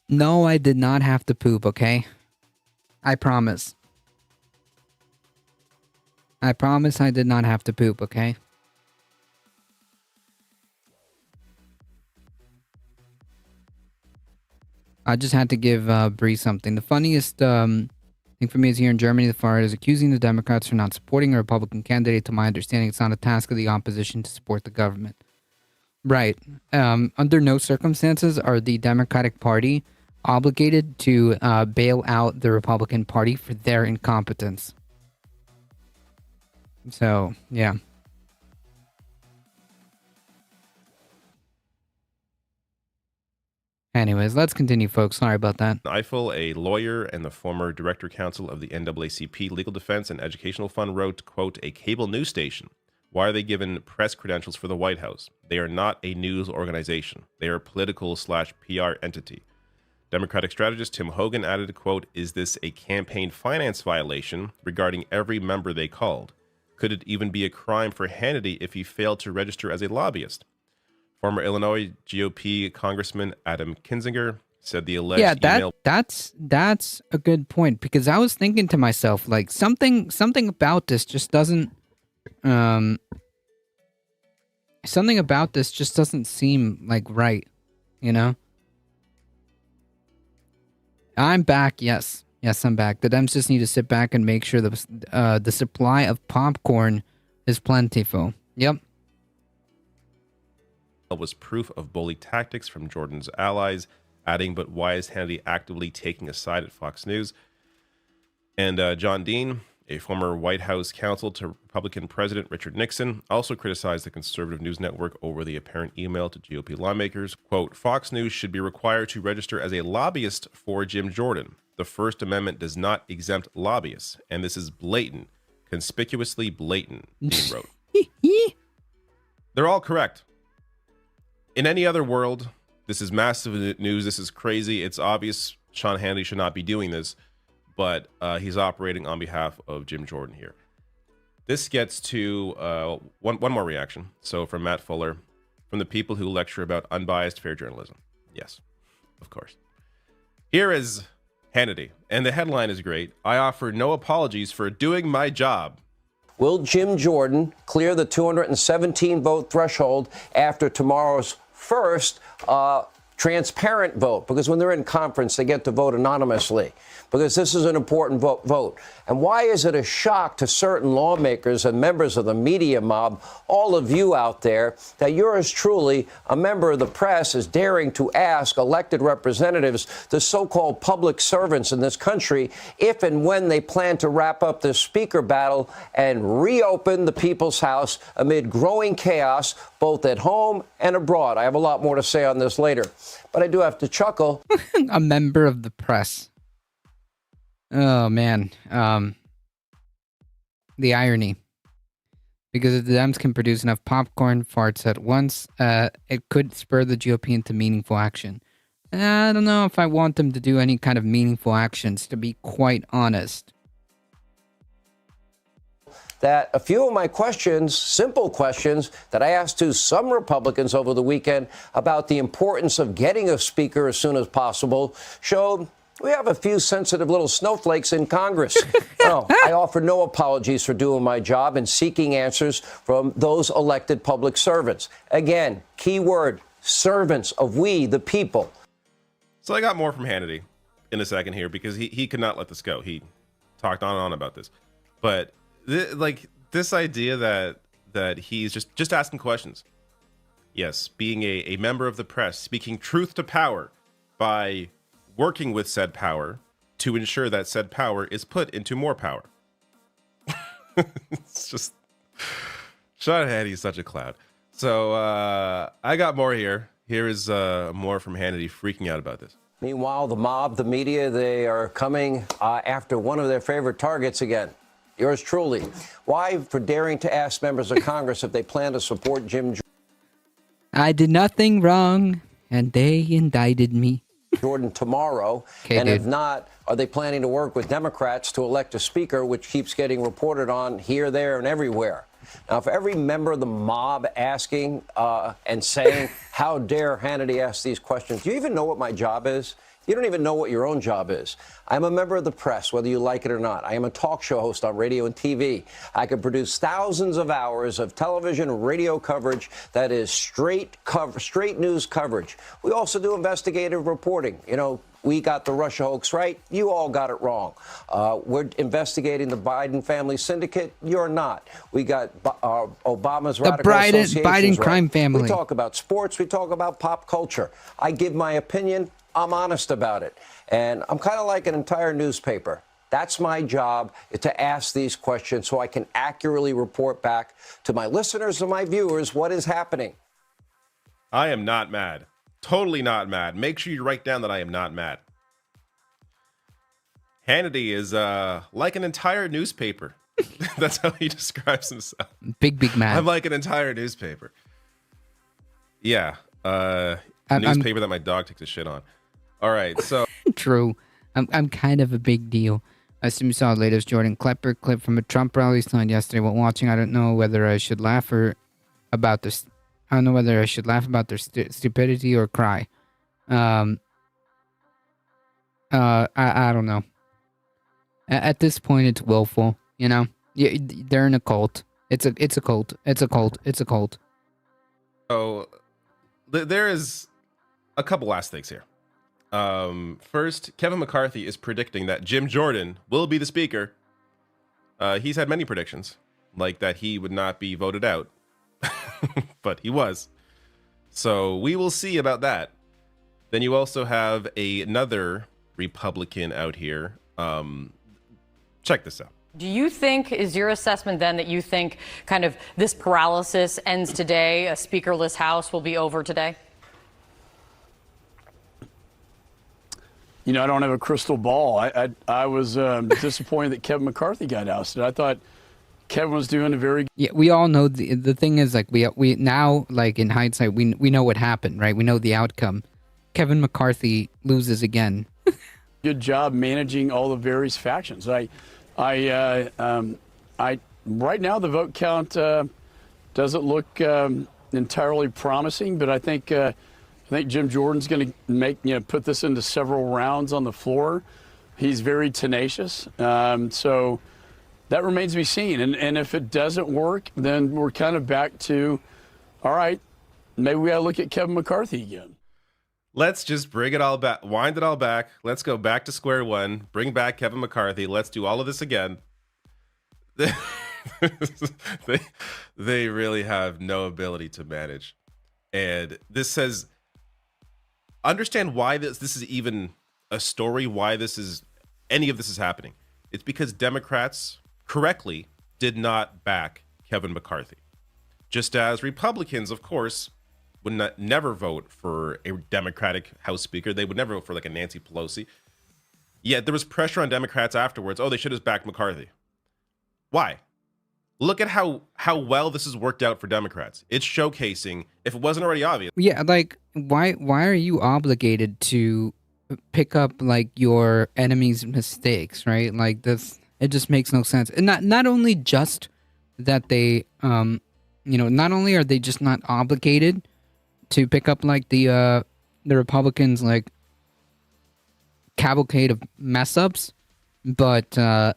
No, I did not have to poop, okay? I promise. I promise I did not have to poop, okay? I just had to give Bree something. The funniest thing for me is here in Germany, the far right is accusing the Democrats for not supporting a Republican candidate. To my understanding, it's not a task of the opposition to support the government. Right. Under no circumstances are the Democratic Party obligated to bail out the Republican Party for their incompetence. So, yeah. Anyways, let's continue, folks. Sorry about that. Eiffel, a lawyer and the former director counsel of the NAACP Legal Defense and Educational Fund, wrote, quote, a cable news station. Why are they given press credentials for the White House? They are not a news organization. They are a political/PR entity. Democratic strategist Tim Hogan added, quote, is this a campaign finance violation regarding every member they called? Could it even be a crime for Hannity if he failed to register as a lobbyist? Former Illinois GOP Congressman Adam Kinzinger said the alleged email... that's a good point, because I was thinking to myself, like, something about this just doesn't something about this just doesn't seem like right, you know? I'm back, yes. Yes, I'm back. The Dems just need to sit back and make sure the supply of popcorn is plentiful. Yep. was proof of bully tactics from Jordan's allies, adding, but why is Hannity actively taking a side at Fox News? And John Dean, a former White House counsel to Republican President Richard Nixon, also criticized the conservative news network over the apparent email to GOP lawmakers. Quote, Fox News should be required to register as a lobbyist for Jim Jordan. The First Amendment does not exempt lobbyists, and this is blatant, conspicuously blatant, Dean wrote. They're all correct. In any other world, this is massive news. This is crazy. It's obvious Sean Hannity should not be doing this, but he's operating on behalf of Jim Jordan here. This gets to one more reaction. So from Matt Fuller, from the people who lecture about unbiased, fair journalism. Yes, of course. Here is Hannity, and the headline is great. I offer no apologies for doing my job. Will Jim Jordan clear the 217 vote threshold after tomorrow's first transparent vote? Because when they're in conference, they get to vote anonymously, because this is an important vote. And why is it a shock to certain lawmakers and members of the media mob, all of you out there, that yours truly, a member of the press, is daring to ask elected representatives, the so-called public servants in this country, if and when they plan to wrap up this speaker battle and reopen the People's House amid growing chaos, both at home and abroad? I have a lot more to say on this later, but I do have to chuckle. A member of the press. Oh, man. The irony. Because if the Dems can produce enough popcorn farts at once, it could spur the GOP into meaningful action. I don't know if I want them to do any kind of meaningful actions, to be quite honest. That a few of my questions, simple questions, that I asked to some Republicans over the weekend about the importance of getting a speaker as soon as possible showed we have a few sensitive little snowflakes in Congress. No, I offer no apologies for doing my job and seeking answers from those elected public servants. Again, key word, servants of we, the people. So I got more from Hannity in a second here, because he could not let this go. He talked on and on about this. But this idea that he's just asking questions. Yes, being a member of the press, speaking truth to power by working with said power to ensure that said power is put into more power. It's just, Sean Hannity is such a clown. So I got more here. Here is more from Hannity freaking out about this. Meanwhile, the mob, the media, they are coming after one of their favorite targets again. Yours truly. Why? For daring to ask members of Congress if they plan to support Jim Jordan. I did nothing wrong, and they indicted me. Jordan tomorrow. Okay, and dude. If not, are they planning to work with Democrats to elect a speaker, which keeps getting reported on here, there, and everywhere? Now, if every member of the mob asking and saying, how dare Hannity ask these questions, do you even know what my job is? You don't even know what your own job is. I'm a member of the press, whether you like it or not. I am a talk show host on radio and TV. I can produce thousands of hours of television and radio coverage that is straight news coverage. We also do investigative reporting. You know, we got the Russia hoax right. You all got it wrong. We're investigating the Biden family syndicate. You're not. We got Obama's radical associations Biden right. crime family. We talk about sports. We talk about pop culture. I give my opinion. I'm honest about it. And I'm kind of like an entire newspaper. That's my job, is to ask these questions so I can accurately report back to my listeners and my viewers what is happening. I am not mad. Totally not mad. Make sure you write down that I am not mad. Hannity is like an entire newspaper. That's how he describes himself. Big mad. I'm like an entire newspaper. Yeah. Newspaper that my dog takes a shit on. All right, so True. I'm kind of a big deal. I assume you saw the latest Jordan Klepper clip from a Trump rally signed yesterday while watching. I don't know whether I should laugh about this. I don't know whether I should laugh about their stupidity or cry. I don't know. At this point, it's willful. You know, they're in a cult. It's a cult. It's a cult. It's a cult. So there is a couple last things here. First, Kevin McCarthy is predicting that Jim Jordan will be the speaker. He's had many predictions, like that he would not be voted out, but he was. So we will see about that. Then you also have another Republican out here. Check this out. Do you think, is your assessment then that you think kind of this paralysis ends today, a speakerless House will be over today? You know, I don't have a crystal ball. I was disappointed that Kevin McCarthy got ousted. I thought Kevin was doing a very Yeah, we all know the thing is, like, we now, like, in hindsight, we know what happened, right? We know the outcome. Kevin McCarthy loses again. good job managing all the various factions. Right now the vote count doesn't look entirely promising, but I think Jim Jordan's going to put this into several rounds on the floor. He's very tenacious. So that remains to be seen. And if it doesn't work, then we're kind of back to, all right, maybe we got to look at Kevin McCarthy again. Let's just bring it all back, wind it all back. Let's go back to square one, bring back Kevin McCarthy. Let's do all of this again. They really have no ability to manage. And this says, understand why this is even a story, why any of this is happening. It's because Democrats correctly did not back Kevin McCarthy. Just as Republicans, of course, would never vote for a Democratic House Speaker. They would never vote for like a Nancy Pelosi. Yet there was pressure on Democrats afterwards. Oh, they should have backed McCarthy. Why? Look at how well this has worked out for Democrats. It's showcasing, if it wasn't already obvious. Yeah, like, why are you obligated to pick up, like, your enemy's mistakes, right? Like, this, it just makes no sense. And not only just that they, not only are they just not obligated to pick up, like, the Republicans', like, cavalcade of mess-ups, but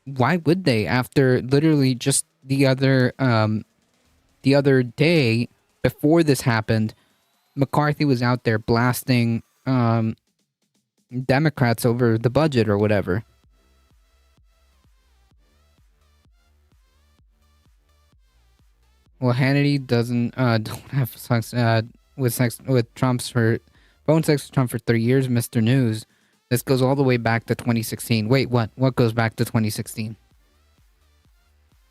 why would they, after literally just the other day before this happened, McCarthy was out there blasting Democrats over the budget or whatever. Well, Hannity don't have sex with Trump's for phone sex with Trump for 3 years, Mr. News. This goes all the way back to 2016. Wait, what? What goes back to 2016?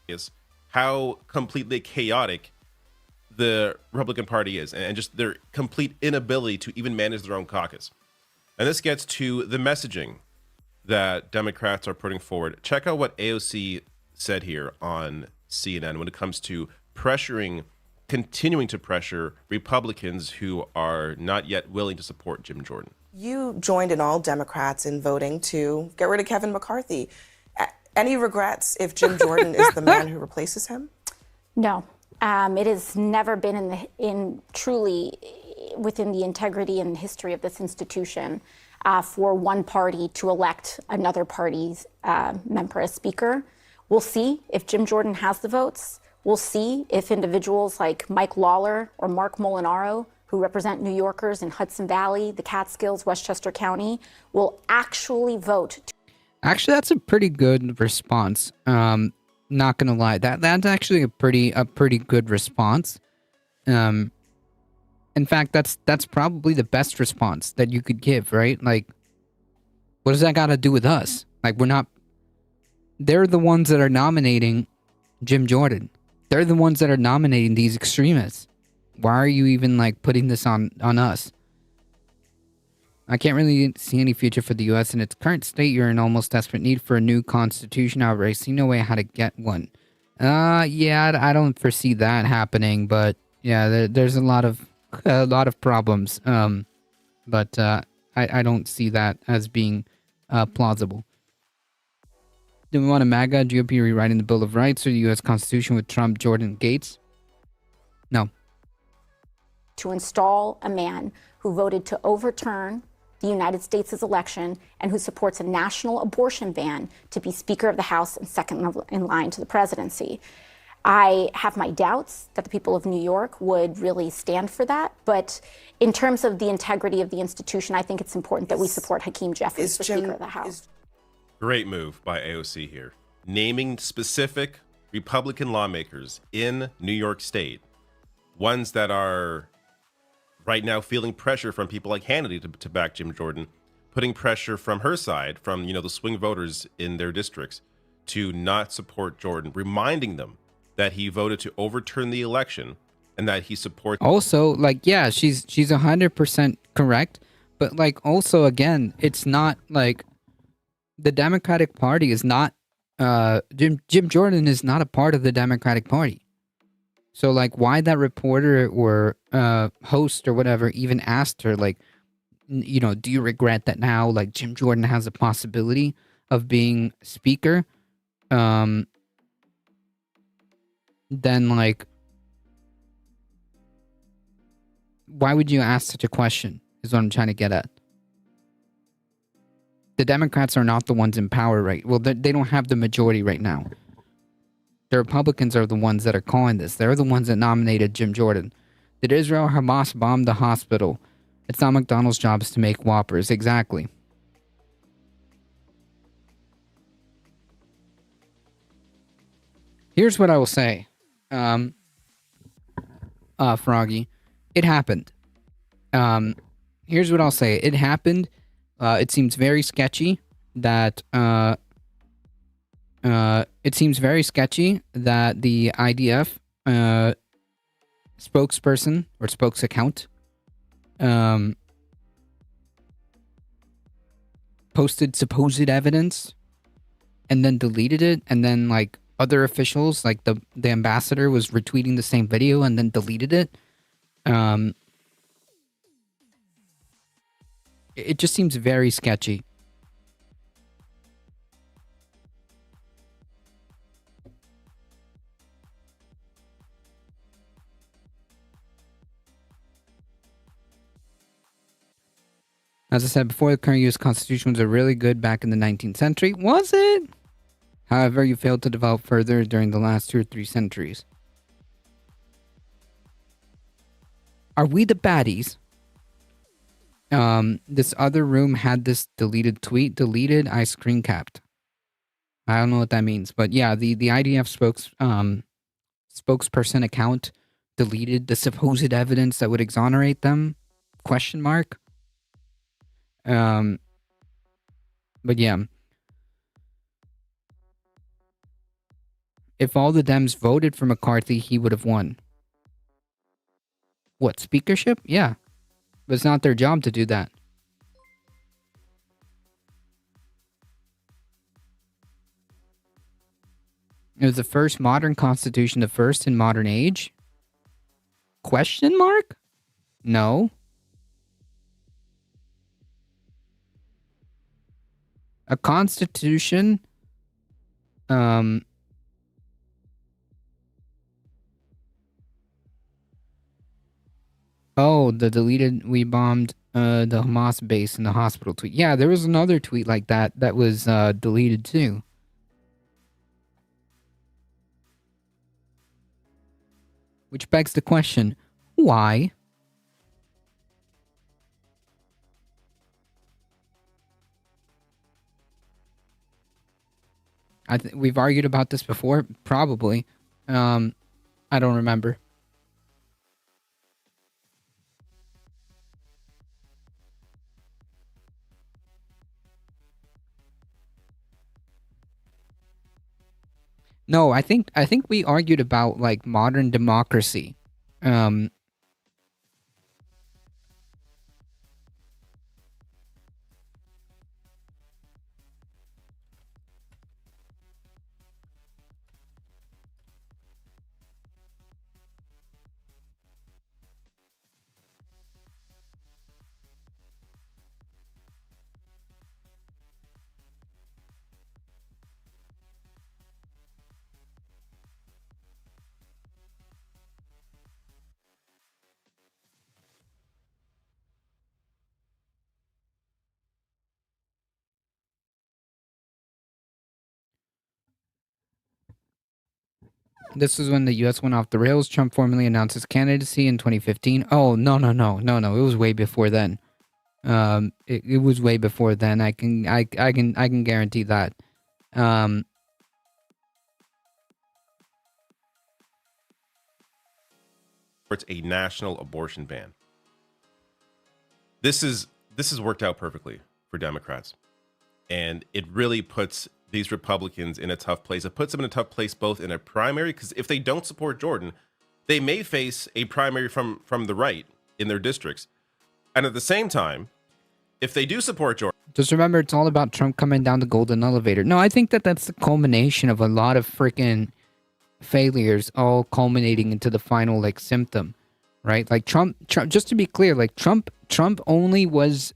Is how completely chaotic the Republican Party is, and just their complete inability to even manage their own caucus. And this gets to the messaging that Democrats are putting forward. Check out what AOC said here on CNN when it comes to continuing to pressure Republicans who are not yet willing to support Jim Jordan. You joined in all Democrats in voting to get rid of Kevin McCarthy. Any regrets if Jim Jordan is the man who replaces him? No. It has never been truly within the integrity and history of this institution for one party to elect another party's member as speaker. We'll see if Jim Jordan has the votes. We'll see if individuals like Mike Lawler or Mark Molinaro, who represent New Yorkers in Hudson Valley, the Catskills, Westchester County, will actually vote. Actually, that's a pretty good response. Not gonna lie, that's actually a pretty good response. In fact, that's probably the best response that you could give, right? Like, what does that got to do with us? Like, they're the ones that are nominating Jim Jordan. They're the ones that are nominating these extremists. Why are you even like putting this on us? I can't really see any future for the U.S. in its current state. You're in almost desperate need for a new constitution. However, I see no way how to get one. Yeah, I don't foresee that happening. But yeah, there's a lot of problems. But I don't see that as being plausible. Do we want a MAGA GOP rewriting the Bill of Rights or the U.S. Constitution with Trump, Jordan, Gates? No. To install a man who voted to overturn the United States' election and who supports a national abortion ban to be Speaker of the House and second in line to the presidency. I have my doubts that the people of New York would really stand for that. But in terms of the integrity of the institution, I think it's important that we support Hakeem Jeffries for Speaker of the House. Great move by AOC here. Naming specific Republican lawmakers in New York State, ones that are right now feeling pressure from people like Hannity to back Jim Jordan, putting pressure from her side, from the swing voters in their districts, to not support Jordan, reminding them that he voted to overturn the election and that he supports. Also, like, yeah, she's 100% correct, but like, also again, it's not like the Democratic Party is not. Jim Jordan is not a part of the Democratic Party. So, like, why that reporter or host or whatever even asked her, like, do you regret that now, like, Jim Jordan has a possibility of being speaker? Then, like, why would you ask such a question, is what I'm trying to get at. The Democrats are not the ones in power, right? Well, they don't have the majority right now. The Republicans are the ones that are calling this. They're the ones that nominated Jim Jordan. Did Israel Hamas bomb the hospital? It's not McDonald's job to make Whoppers. Exactly. Here's what I will say. Froggy. It happened. Here's what I'll say. It happened. It seems very sketchy that the IDF spokesperson or spokes account posted supposed evidence and then deleted it, and then like other officials, like the ambassador, was retweeting the same video and then deleted it. It just seems very sketchy. As I said before, the current U.S. Constitution was a really good back in the 19th century. Was it? However, you failed to develop further during the last 2 or 3 centuries. Are we the baddies? This other room had this deleted tweet. Deleted, I screen capped. I don't know what that means. But yeah, the IDF spokesperson account deleted the supposed evidence that would exonerate them? Question mark? But yeah. If all the Dems voted for McCarthy, he would have won. What, speakership? Yeah. But it's not their job to do that. It was the first modern constitution, the first in modern age? Question mark? No. A constitution Oh, the deleted, we bombed the Hamas base in the hospital tweet. Yeah, there was another tweet like that that was deleted too. Which begs the question, why? We've argued about this before, probably. I don't remember. No, I think we argued about like modern democracy. This was when the U.S. went off the rails. Trump formally announced his candidacy in 2015. Oh, no. It was way before then. It was way before then. I can guarantee that. It's a national abortion ban. This has worked out perfectly for Democrats, and it really puts these Republicans in a tough place. It puts them in a tough place both in a primary, because if they don't support Jordan, they may face a primary from the right in their districts. And at the same time, if they do support Jordan... Just remember, it's all about Trump coming down the golden elevator. No, I think that's the culmination of a lot of freaking failures, all culminating into the final, like, symptom, right? Like, Trump, just to be clear, like, Trump only was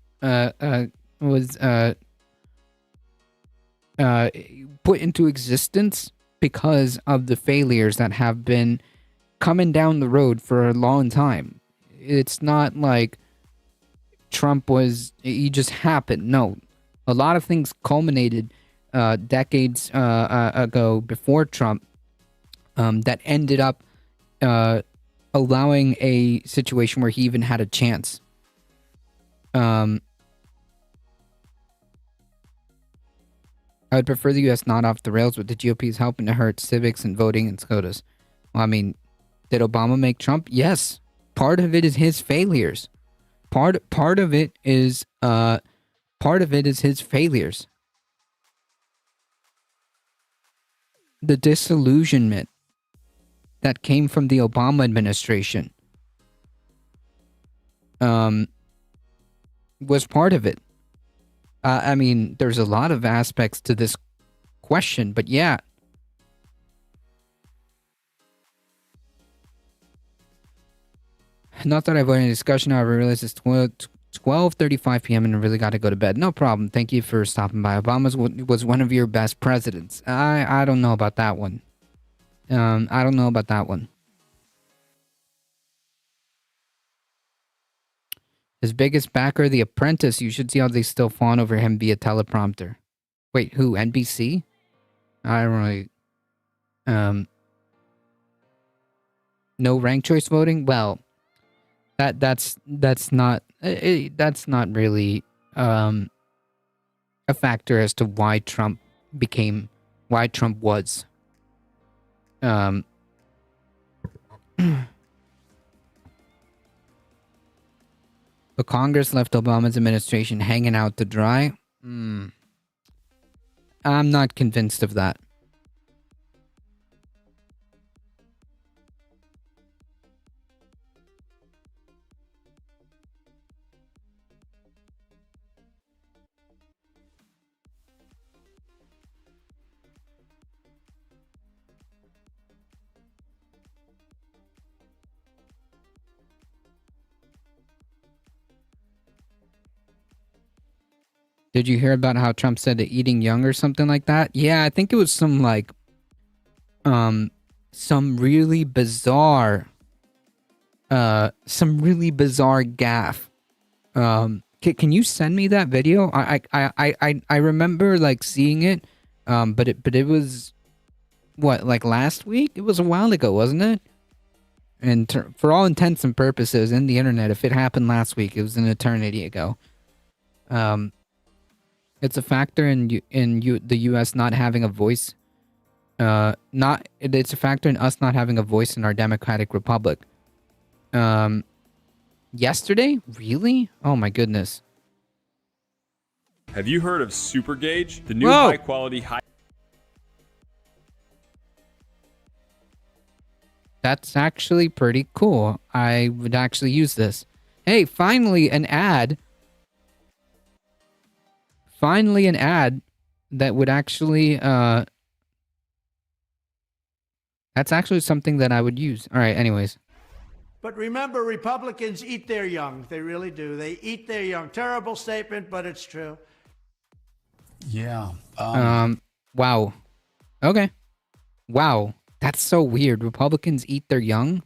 put into existence because of the failures that have been coming down the road for a long time. It's not like he just happened. No, a lot of things culminated decades ago before Trump that ended up allowing a situation where he even had a chance. I would prefer the U.S. not off the rails, but the GOP is helping to hurt civics and voting in SCOTUS. Well, I mean, did Obama make Trump? Yes. Part of it is his failures. Part of it is his failures. The disillusionment that came from the Obama administration was part of it. I mean, there's a lot of aspects to this question, but yeah. Not that I avoid any discussion, however, I realize it's 12:35 p.m. and I really got to go to bed. No problem. Thank you for stopping by. Obama was one of your best presidents. I don't know about that one. I don't know about that one. His biggest backer, The Apprentice. You should see how they still fawn over him via teleprompter. Wait, who? NBC? I don't really... no ranked choice voting? Well, that's not really a factor as to why Trump was. But Congress left Obama's administration hanging out to dry? I'm not convinced of that. Did you hear about how Trump said that eating young or something like that? Yeah, I think it was some really bizarre gaffe. Can you send me that video? I remember like seeing it, but it was what, like last week? It was a while ago, wasn't it? And for all intents and purposes, in the internet, if it happened last week, it was an eternity ago. It's a factor in the U.S. not having a voice. It's a factor in us not having a voice in our democratic republic. Yesterday? Really? Oh my goodness. Have you heard of Supergauge? The new Whoa. high-quality, That's actually pretty cool. I would actually use this. Hey, finally an ad. Finally an ad that would actually, that's actually something that I would use. All right, anyways. But remember, Republicans eat their young. They really do. They eat their young. Terrible statement, but it's true. Yeah. Wow. Okay. Wow. That's so weird. Republicans eat their young?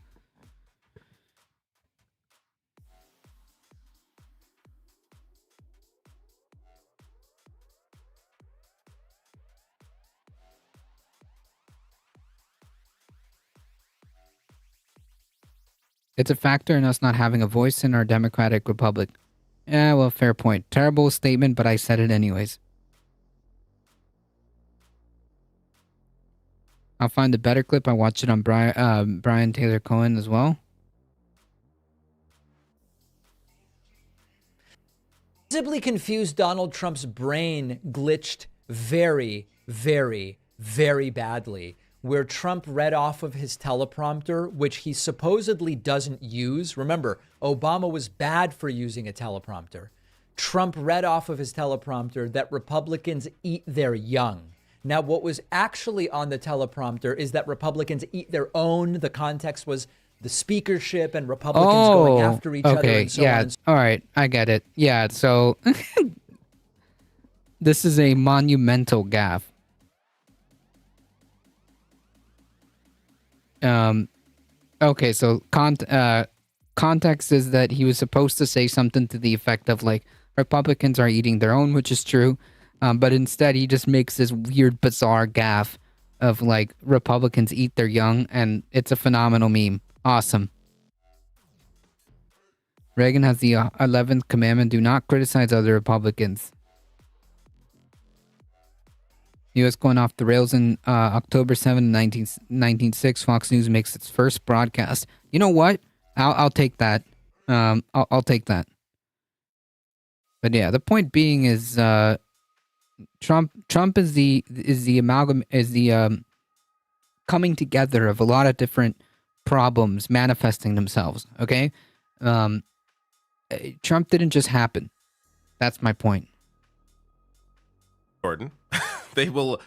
It's a factor in us not having a voice in our democratic republic. Yeah, well, fair point. Terrible statement, but I said it anyways. I'll find a better clip. I watched it on Brian Taylor Cohen as well. Visibly confused, Donald Trump's brain glitched very, very, very badly, where Trump read off of his teleprompter, which he supposedly doesn't use. Remember, Obama was bad for using a teleprompter. Trump read off of his teleprompter that Republicans eat their young. Now, what was actually on the teleprompter is that Republicans eat their own. The context was the speakership and Republicans going after each other and so on. All right, I get it. Yeah, so this is a monumental gaffe. Okay, so context is that he was supposed to say something to the effect of like, Republicans are eating their own, which is true. But instead, he just makes this weird, bizarre gaffe of like Republicans eat their young, and it's a phenomenal meme. Awesome. Reagan has the 11th commandment: do not criticize other Republicans. U.S. going off the rails in October 7, 1906. Fox News makes its first broadcast. You know what? I'll take that. I'll take that. But yeah, the point being is. Trump is the coming together of a lot of different problems manifesting themselves. Okay, Trump didn't just happen. That's my point. Jordan, they will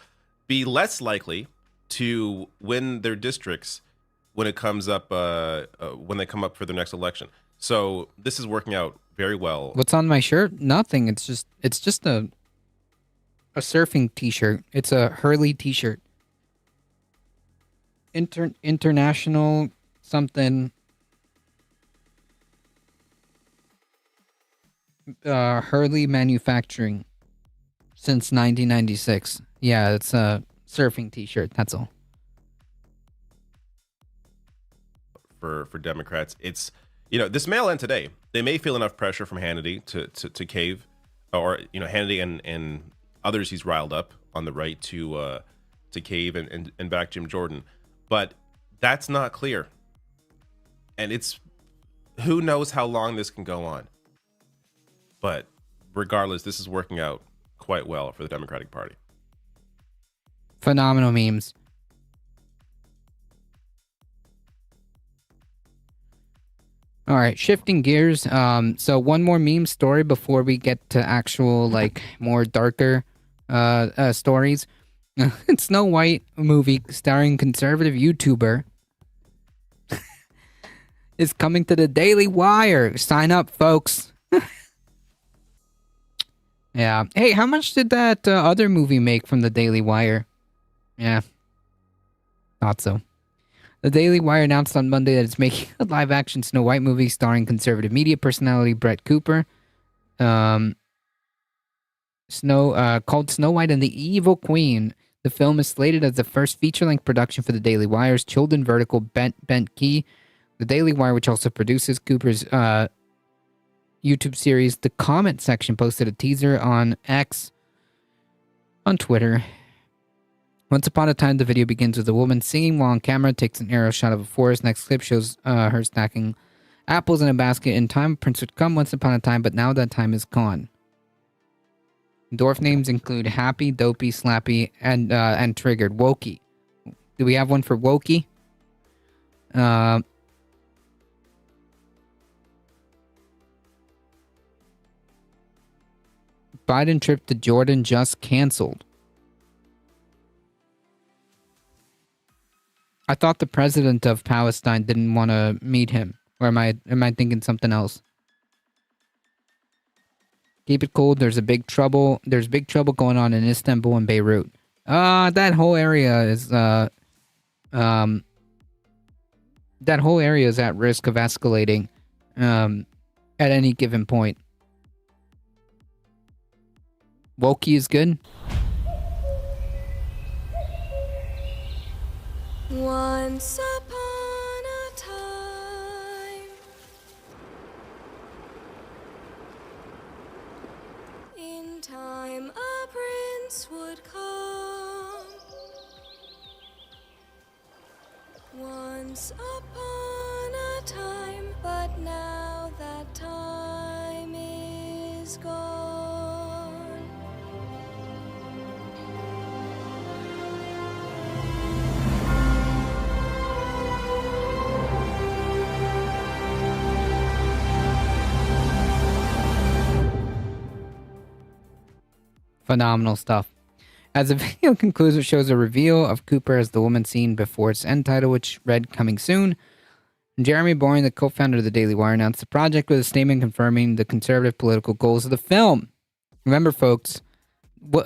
be less likely to win their districts when it comes up when they come up for the next election. So this is working out very well. What's on my shirt? Nothing. It's just a surfing t-shirt. It's a Hurley t-shirt. International something. Hurley Manufacturing since 1996. Yeah, it's a surfing t-shirt. That's all. For Democrats, it's, you know, this mail-in today, they may feel enough pressure from Hannity to cave, or, you know, Hannity and others he's riled up on the right to cave and back Jim Jordan. But that's not clear. And it's, who knows how long this can go on. But regardless, this is working out quite well for the Democratic Party. Phenomenal memes. All right, shifting gears. So one more meme story before we get to actual, like, more darker stories. Snow White movie starring conservative YouTuber is coming to the Daily Wire. Sign up, folks. Yeah. Hey, how much did that other movie make from the Daily Wire? Yeah. Thought so. The Daily Wire announced on Monday that it's making a live-action Snow White movie starring conservative media personality Brett Cooper. Called Snow White and the Evil Queen. The film is slated as the first feature-length production for the Daily Wire's children vertical Bent Key. The Daily Wire, which also produces Cooper's YouTube series, The Comment Section, posted a teaser on X on Twitter. Once upon a time, the video begins with a woman singing while on camera, takes an aerial shot of a forest. Next clip shows her stacking apples in a basket. In time, Prince would come once upon a time, but now that time is gone. Dwarf names include Happy, Dopey, Slappy, and Triggered. Wokey. Do we have one for Wokey? Biden trip to Jordan just canceled. I thought the president of Palestine didn't want to meet him. Or am I thinking something else? Keep it cool. There's big trouble going on in Istanbul and Beirut. That whole area is at risk of escalating at any given point. Wokey is good. Once upon a time, in time a prince would come. Once upon a time, but now that time is gone. Phenomenal stuff. As the video concludes, it shows a reveal of Cooper as the woman seen before its end title, which read "Coming Soon." Jeremy Boring, the co-founder of the Daily Wire, announced the project with a statement confirming the conservative political goals of the film. Remember, folks,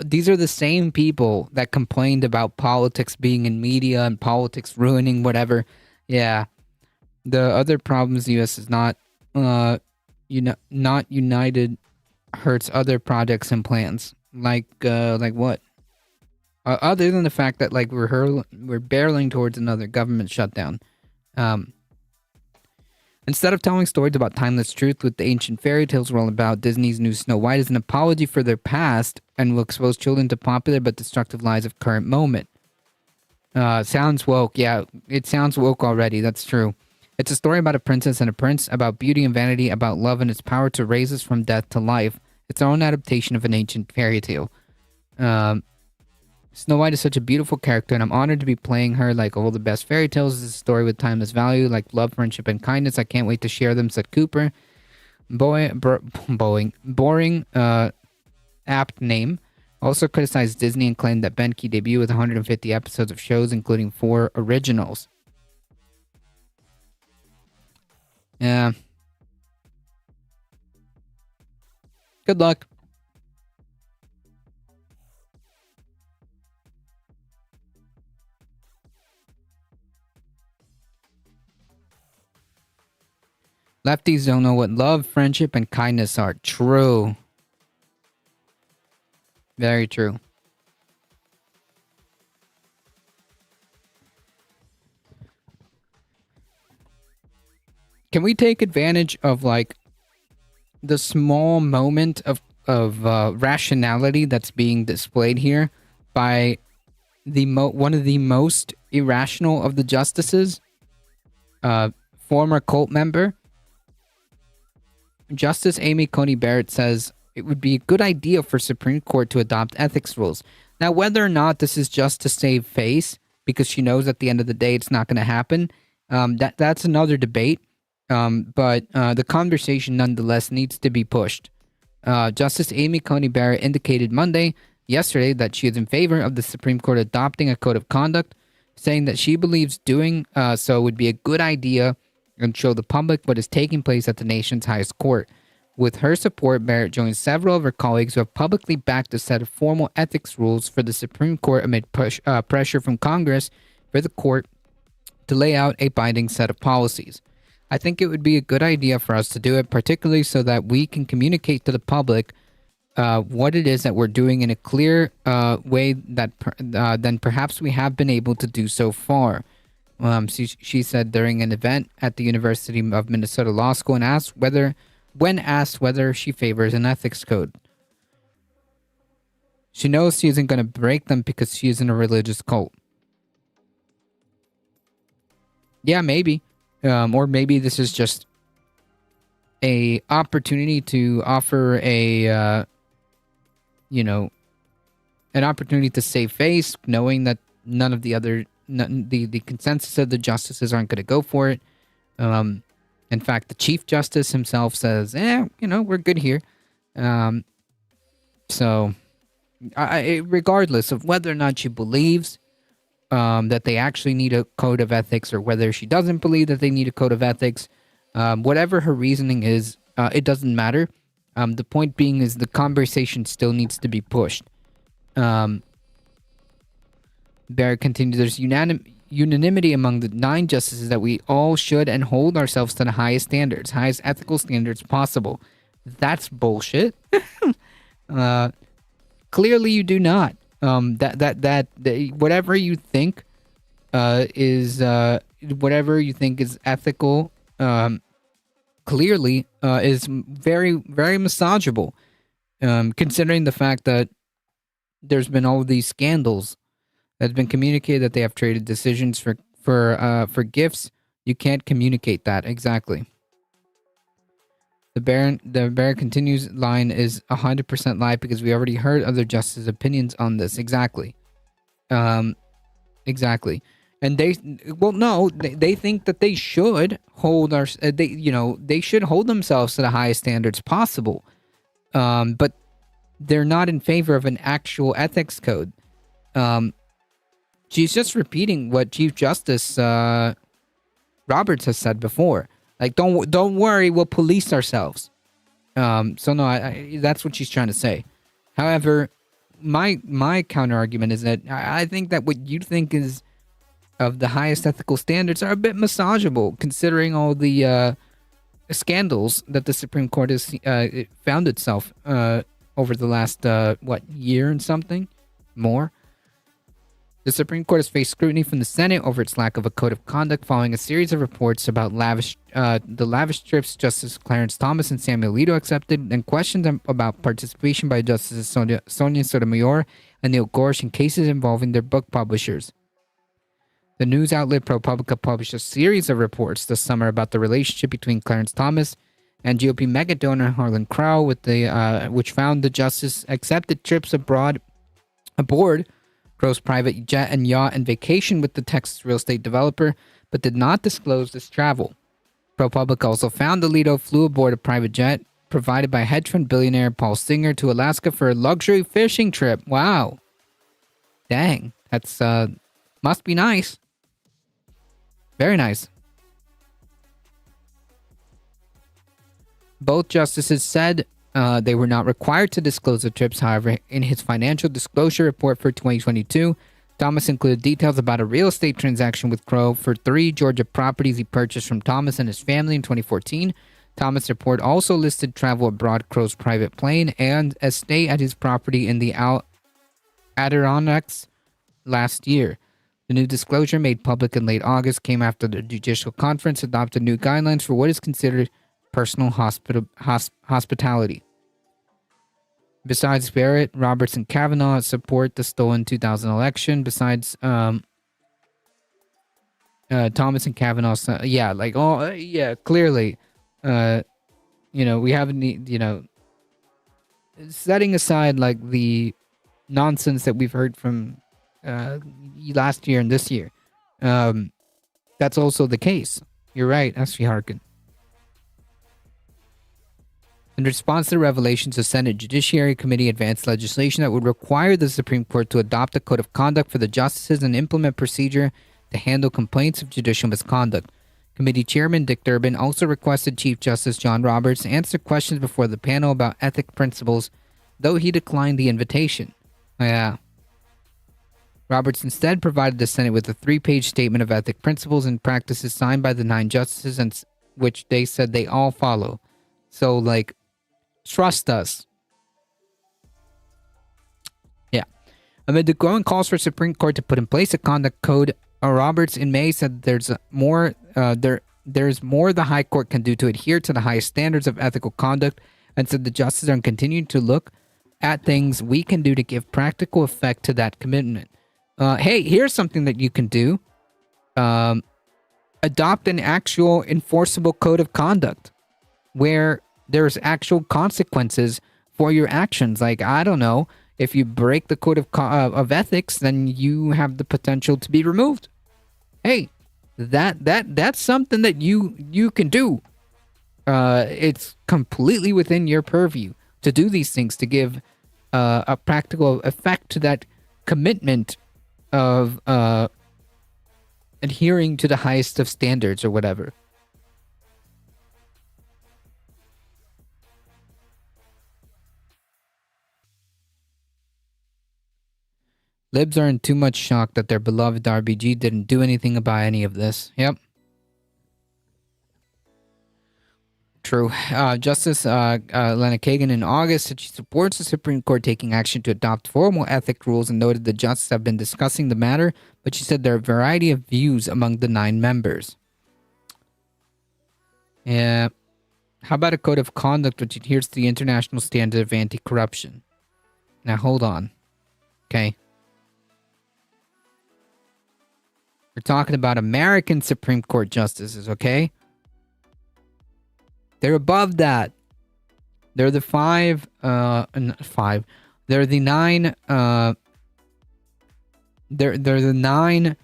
these are the same people that complained about politics being in media and politics ruining whatever. Yeah, the other problems the U.S. is not united hurts other projects and plans. Like what? Other than the fact that we're barreling towards another government shutdown. Instead of telling stories about timeless truth with the ancient fairy tales we're all about, Disney's new Snow White is an apology for their past and will expose children to popular but destructive lies of current moment. Sounds woke. Yeah, it sounds woke already. That's true. It's a story about a princess and a prince, about beauty and vanity, about love and its power to raise us from death to life. It's our own adaptation of an ancient fairy tale. Snow White is such a beautiful character, and I'm honored to be playing her. Like all the best fairy tales, it's a story with timeless value, like love, friendship, and kindness. I can't wait to share them, said Cooper. Boring, apt name. Also criticized Disney and claimed that Benke debuted with 150 episodes of shows, including 4 originals. Yeah. Good luck. Lefties don't know what love, friendship, and kindness are. True. Very true. Can we take advantage of the small moment of rationality that's being displayed here by one of the most irrational of the justices, former cult member? Justice Amy Coney Barrett says it would be a good idea for Supreme Court to adopt ethics rules. Now, whether or not this is just to save face, because she knows at the end of the day it's not going to happen, that's another debate. But the conversation nonetheless needs to be pushed. Justice Amy Coney Barrett indicated yesterday, that she is in favor of the Supreme Court adopting a code of conduct, saying that she believes doing so would be a good idea and show the public what is taking place at the nation's highest court. With her support, Barrett joins several of her colleagues who have publicly backed a set of formal ethics rules for the Supreme Court amid pressure from Congress for the court to lay out a binding set of policies. I think it would be a good idea for us to do it, particularly so that we can communicate to the public what it is that we're doing in a clear way than perhaps we have been able to do so far. She said during an event at the University of Minnesota Law School and when asked whether she favors an ethics code. She knows she isn't going to break them because she is in a religious cult. Yeah, maybe. Or maybe this is just a opportunity to offer an opportunity to save face, knowing that none of the other, the consensus of the justices aren't going to go for it. In fact, the Chief Justice himself says, we're good here. So, regardless of whether or not she believes that they actually need a code of ethics or whether she doesn't believe that they need a code of ethics, whatever her reasoning is, it doesn't matter. The point being is the conversation still needs to be pushed. Barrett continued, there's unanimity among the 9 justices that we all should and hold ourselves to the highest ethical standards possible. That's bullshit. Clearly you do not. Whatever you think is ethical, clearly is very, very massageable. Considering the fact that there's been all of these scandals that have been communicated that they have traded decisions for gifts, you can't communicate that exactly. The Barrett continues line is 100% lie because we already heard other justices' opinions on this. Exactly. Exactly. And they think that they should hold they should hold themselves to the highest standards possible. But they're not in favor of an actual ethics code. She's just repeating what Chief Justice Roberts has said before. Like, don't worry, we'll police ourselves. So no, that's what she's trying to say. However, my counter argument is that I think that what you think is of the highest ethical standards are a bit massageable, considering all the scandals that the Supreme Court has found itself over the last year and something more. The Supreme Court has faced scrutiny from the Senate over its lack of a code of conduct following a series of reports about the lavish trips Justice Clarence Thomas and Samuel Alito accepted, and questions about participation by Justices Sonia Sotomayor and Neil Gorsuch in cases involving their book publishers. The news outlet ProPublica published a series of reports this summer about the relationship between Clarence Thomas and GOP mega donor Harlan Crow, which found the justice accepted trips aboard Crow's private jet and yacht and vacation with the Texas real estate developer, but did not disclose this travel. ProPublica also found Alito flew aboard a private jet provided by hedge fund billionaire Paul Singer to Alaska for a luxury fishing trip. Wow. Dang. That's, must be nice. Very nice. Both justices said they were not required to disclose the trips. However, in his financial disclosure report for 2022, Thomas included details about a real estate transaction with Crow for 3 Georgia properties he purchased from Thomas and his family in 2014. Thomas' report also listed travel abroad, Crow's private plane, and a stay at his property in the Adirondacks last year. The new disclosure, made public in late August, came after the judicial conference adopted new guidelines for what is considered personal hospitality. Besides Barrett, Roberts and Kavanaugh support the stolen 2000 election. Besides Thomas and Kavanaugh, clearly, we haven't, setting aside like the nonsense that we've heard from last year and this year, that's also the case. You're right, S.V. Harkin. In response to the revelations, the Senate Judiciary Committee advanced legislation that would require the Supreme Court to adopt a code of conduct for the justices and implement procedure to handle complaints of judicial misconduct. Committee Chairman Dick Durbin also requested Chief Justice John Roberts answer questions before the panel about ethic principles, though he declined the invitation. Yeah. Roberts instead provided the Senate with a 3-page statement of ethic principles and practices signed by the 9 justices, and which they said they all follow. So, like, trust us. Yeah. Amid the growing calls for Supreme Court to put in place a conduct code, Roberts in May said there's more the High Court can do to adhere to the highest standards of ethical conduct, and said the justices are continuing to look at things we can do to give practical effect to that commitment. Hey, here's something that you can do. Adopt an actual enforceable code of conduct where there's actual consequences for your actions. Like, I don't know, if you break the code of ethics, then you have the potential to be removed. Hey, that's something that you can do. It's completely within your purview to do these things, to give a practical effect to that commitment of adhering to the highest of standards or whatever. Libs are in too much shock that their beloved RBG didn't do anything about any of this. Yep. True. Justice Lena Kagan in August said she supports the Supreme Court taking action to adopt formal ethic rules and noted the justices have been discussing the matter, but she said there are a variety of views among the 9 members. Yeah. How about a code of conduct which adheres to the international standard of anti-corruption? Now, hold on. Okay. We're talking about American Supreme Court justices, okay? They're above that. They're the 5. They're the 9. They're the 9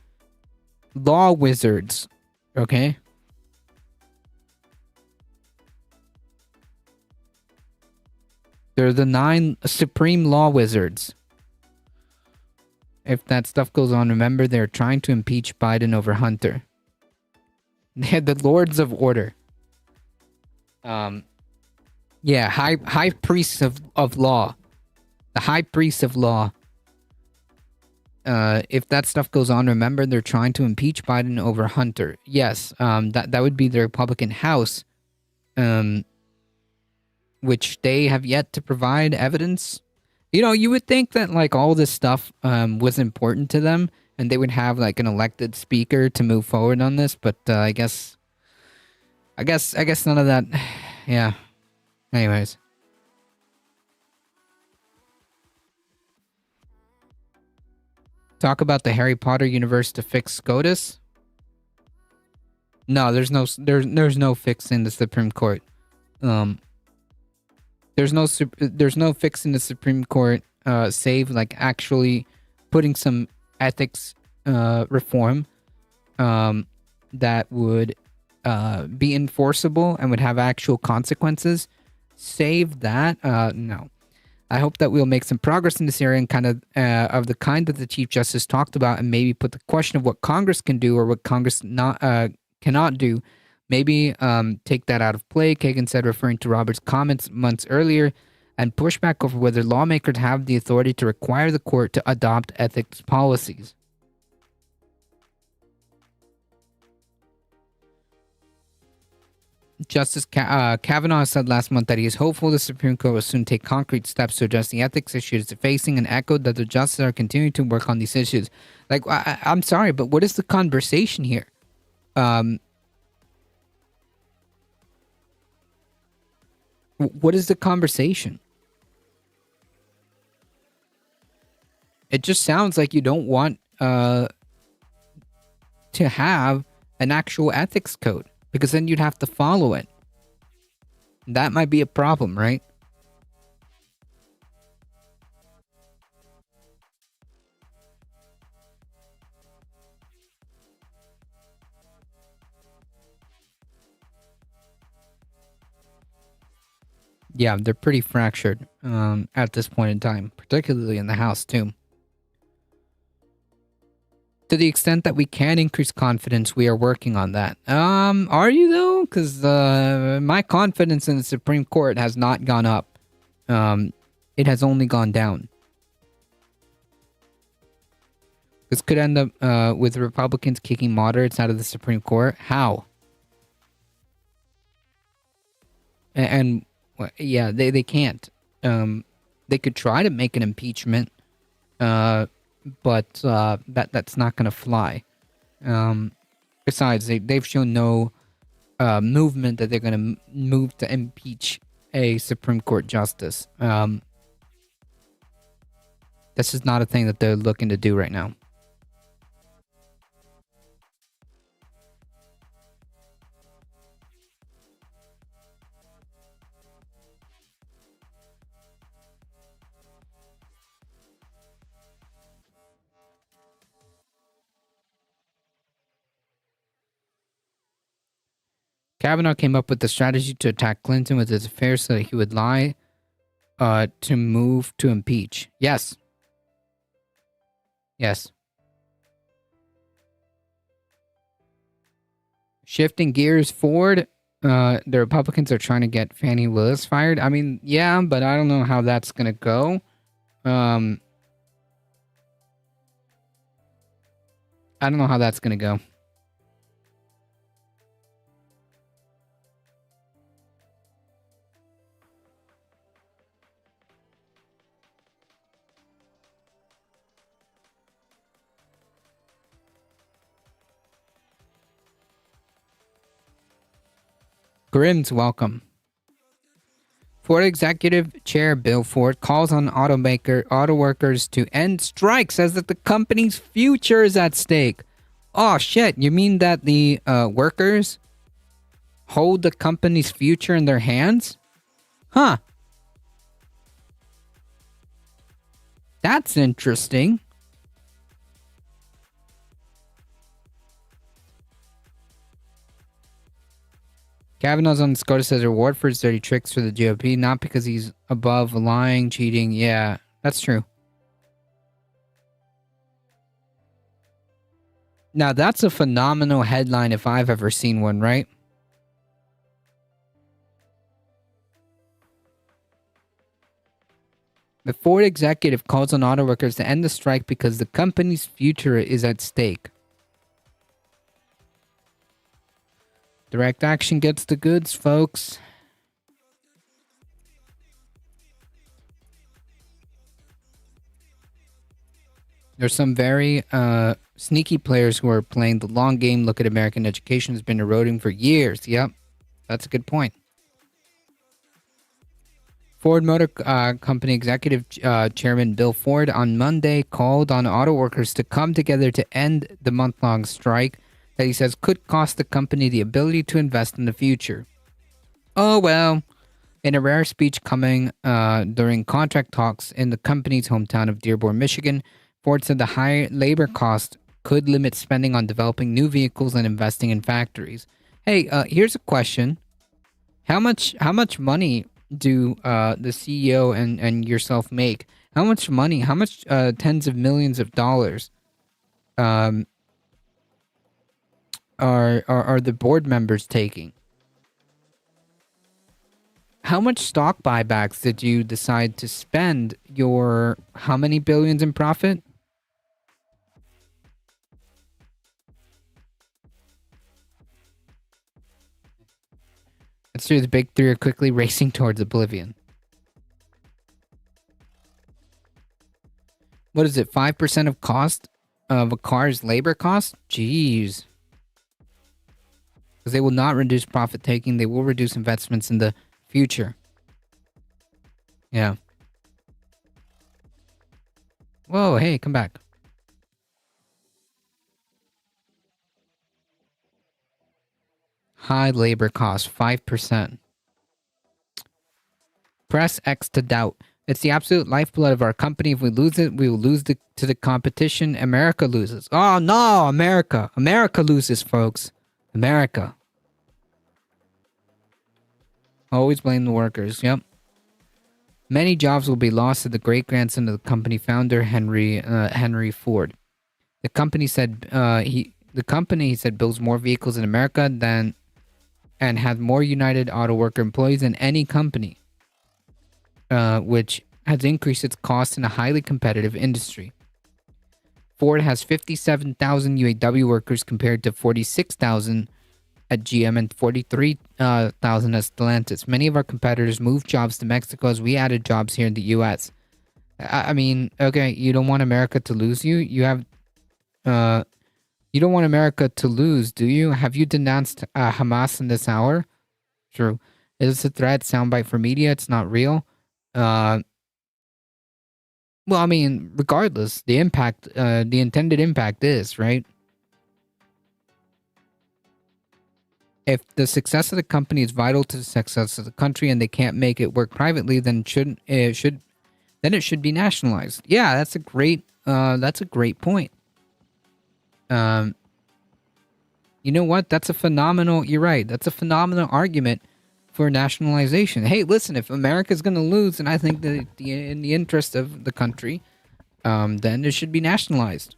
law wizards, okay? They're the 9 supreme law wizards. If that stuff goes on, remember they're trying to impeach Biden over Hunter. They're the Lords of Order. Yeah, high priests of law. The high priests of law. If that stuff goes on, remember they're trying to impeach Biden over Hunter. Yes, that would be the Republican House, which they have yet to provide evidence. You know, you would think that like all this stuff was important to them, and they would have like an elected speaker to move forward on this. But I guess none of that. Yeah. Anyways. Talk about the Harry Potter universe to fix SCOTUS. No, there's no fix in the Supreme Court. There's no fix in the Supreme Court, save like actually putting some ethics reform that would be enforceable and would have actual consequences. Save that. No. I hope that we'll make some progress in this area and kind of the kind that the Chief Justice talked about, and maybe put the question of what Congress can do or what Congress cannot do. Maybe take that out of play, Kagan said, referring to Roberts' comments months earlier, and push back over whether lawmakers have the authority to require the court to adopt ethics policies. Justice Kavanaugh said last month that he is hopeful the Supreme Court will soon take concrete steps to address the ethics issues it's facing, and echoed that the justices are continuing to work on these issues. Like, I'm sorry, but what is the conversation here? What is the conversation? It just sounds like you don't want to have an actual ethics code, because then you'd have to follow it. That might be a problem, right? Yeah, they're pretty fractured at this point in time, particularly in the House, too. To the extent that we can increase confidence, we are working on that. Are you though? Because my confidence in the Supreme Court has not gone up. It has only gone down. This could end up with Republicans kicking moderates out of the Supreme Court. How? And yeah, they can't. They could try to make an impeachment, but that's not going to fly. Besides, they've shown no movement that they're going to move to impeach a Supreme Court justice. This is not a thing that they're looking to do right now. Kavanaugh came up with the strategy to attack Clinton with his affairs so that he would lie to move to impeach. Yes. Yes. Shifting gears forward, the Republicans are trying to get Fani Willis fired. I mean, yeah, but I don't know how that's going to go. I don't know how that's going to go. Grimm's welcome. Ford Executive Chair Bill Ford calls on auto workers to end strike, says that the company's future is at stake. Oh shit, you mean that the workers hold the company's future in their hands? Huh. That's interesting. Kavanaugh's on SCOTUS as a reward for his dirty tricks for the GOP, not because he's above lying, cheating. Yeah, that's true. Now, that's a phenomenal headline if I've ever seen one, right? The Ford executive calls on auto workers to end the strike because the company's future is at stake. Direct action gets the goods, folks. There's some very sneaky players who are playing the long game. Look at American education has been eroding for years. Yep, that's a good point. Ford Motor Company Executive Chairman Bill Ford on Monday called on auto workers to come together to end the month-long strike that he says could cost the company the ability to invest in the future. Oh well. In a rare speech coming during contract talks in the company's hometown of Dearborn, Michigan, Ford said the high labor cost could limit spending on developing new vehicles and investing in factories. Hey, here's a question. How much money do the CEO and yourself make? How much money, how much tens of millions of dollars are the board members taking? How much stock buybacks did you decide to spend your how many billions in profit? Let's do the big three are quickly racing towards oblivion. What is it? 5% of cost of a car's labor cost? Jeez. Because they will not reduce profit taking. They will reduce investments in the future. Yeah. Whoa, hey, come back. High labor cost, 5%. Press X to doubt. It's the absolute lifeblood of our company. If we lose it, we will lose to the competition. America loses. Oh, no, America. America loses, folks. America. Always blame the workers. Yep. Many jobs will be lost to the great-grandson of the company founder, Henry Ford. The company said he said builds more vehicles in America than and has more United Auto Worker employees than any company, which has increased its costs in a highly competitive industry. Ford has 57,000 UAW workers compared to 46,000 at GM and 43,000 at Stellantis. Many of our competitors moved jobs to Mexico as we added jobs here in the U.S. I mean, okay, you don't want America to lose you? You don't want America to lose, do you? Have you denounced Hamas in this hour? True. It's a threat, soundbite for media. It's not real. Well, I mean, regardless, the impact, the intended impact is, right? If the success of the company is vital to the success of the country and they can't make it work privately, then it should be nationalized. Yeah, that's a great point. You know what? You're right. That's a phenomenal argument for nationalization. Hey, listen, if America's going to lose, and I think that in the interest of the country, then it should be nationalized.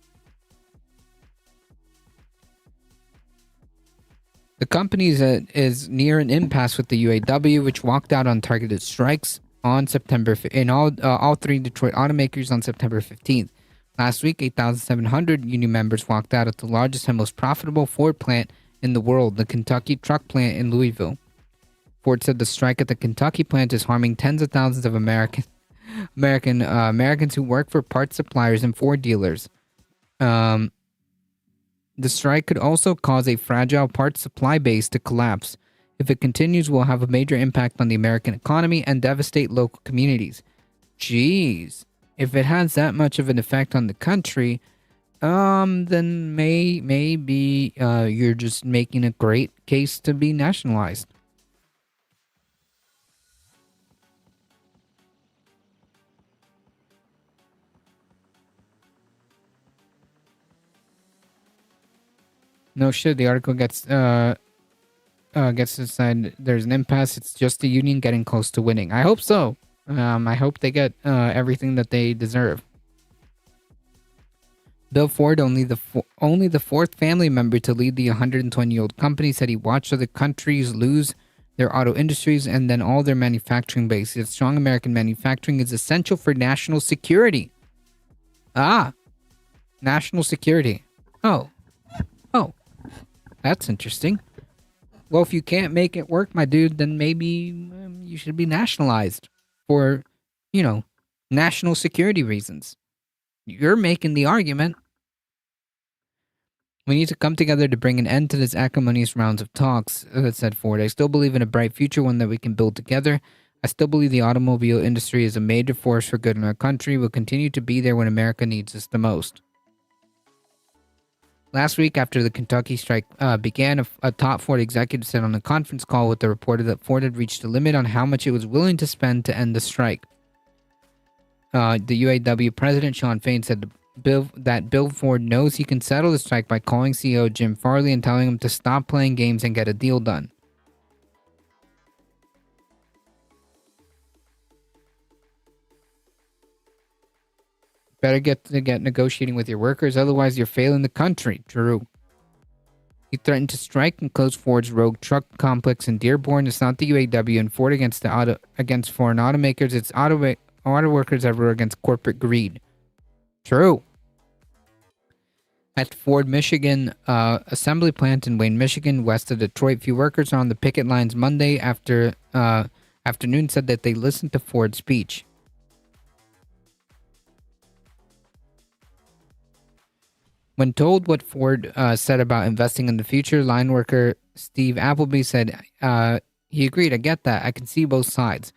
The company is near an impasse with the UAW, which walked out on targeted strikes on September in all three Detroit automakers on September 15th. Last week, 8,700 union members walked out at the largest and most profitable Ford plant in the world, the Kentucky truck plant in Louisville. Ford said the strike at the Kentucky plant is harming tens of thousands of Americans who work for parts suppliers and Ford dealers. The strike could also cause a fragile parts supply base to collapse. If it continues, will have a major impact on the American economy and devastate local communities. Jeez. If it has that much of an effect on the country, then maybe you're just making a great case to be nationalized. No shit, the article gets to decide there's an impasse. It's just the union getting close to winning. I hope so. I hope they get everything that they deserve. Bill Ford, only the fourth family member to lead the 120-year-old company, said he watched other countries lose their auto industries and then all their manufacturing bases. Strong American manufacturing is essential for national security. National security. Oh, that's interesting. Well, if you can't make it work, my dude, then maybe you should be nationalized for, national security reasons. You're making the argument. We need to come together to bring an end to this acrimonious rounds of talks, said Ford. I still believe in a bright future, one that we can build together. I still believe the automobile industry is a major force for good in our country. We'll continue to be there when America needs us the most. Last week, after the Kentucky strike began, a top Ford executive said on a conference call with the reporter that Ford had reached a limit on how much it was willing to spend to end the strike. The UAW president, Sean Fain, said that Bill Ford knows he can settle the strike by calling CEO Jim Farley and telling him to stop playing games and get a deal done. Better get negotiating with your workers, otherwise you're failing the country. True. He threatened to strike and close Ford's rogue truck complex in Dearborn. It's not the UAW and Ford against foreign automakers. It's auto workers ever against corporate greed. True. At Ford, Michigan assembly plant in Wayne, Michigan, west of Detroit, few workers on the picket lines Monday afternoon said that they listened to Ford's speech. When told what Ford said about investing in the future, line worker Steve Appleby said he agreed. I get that. I can see both sides.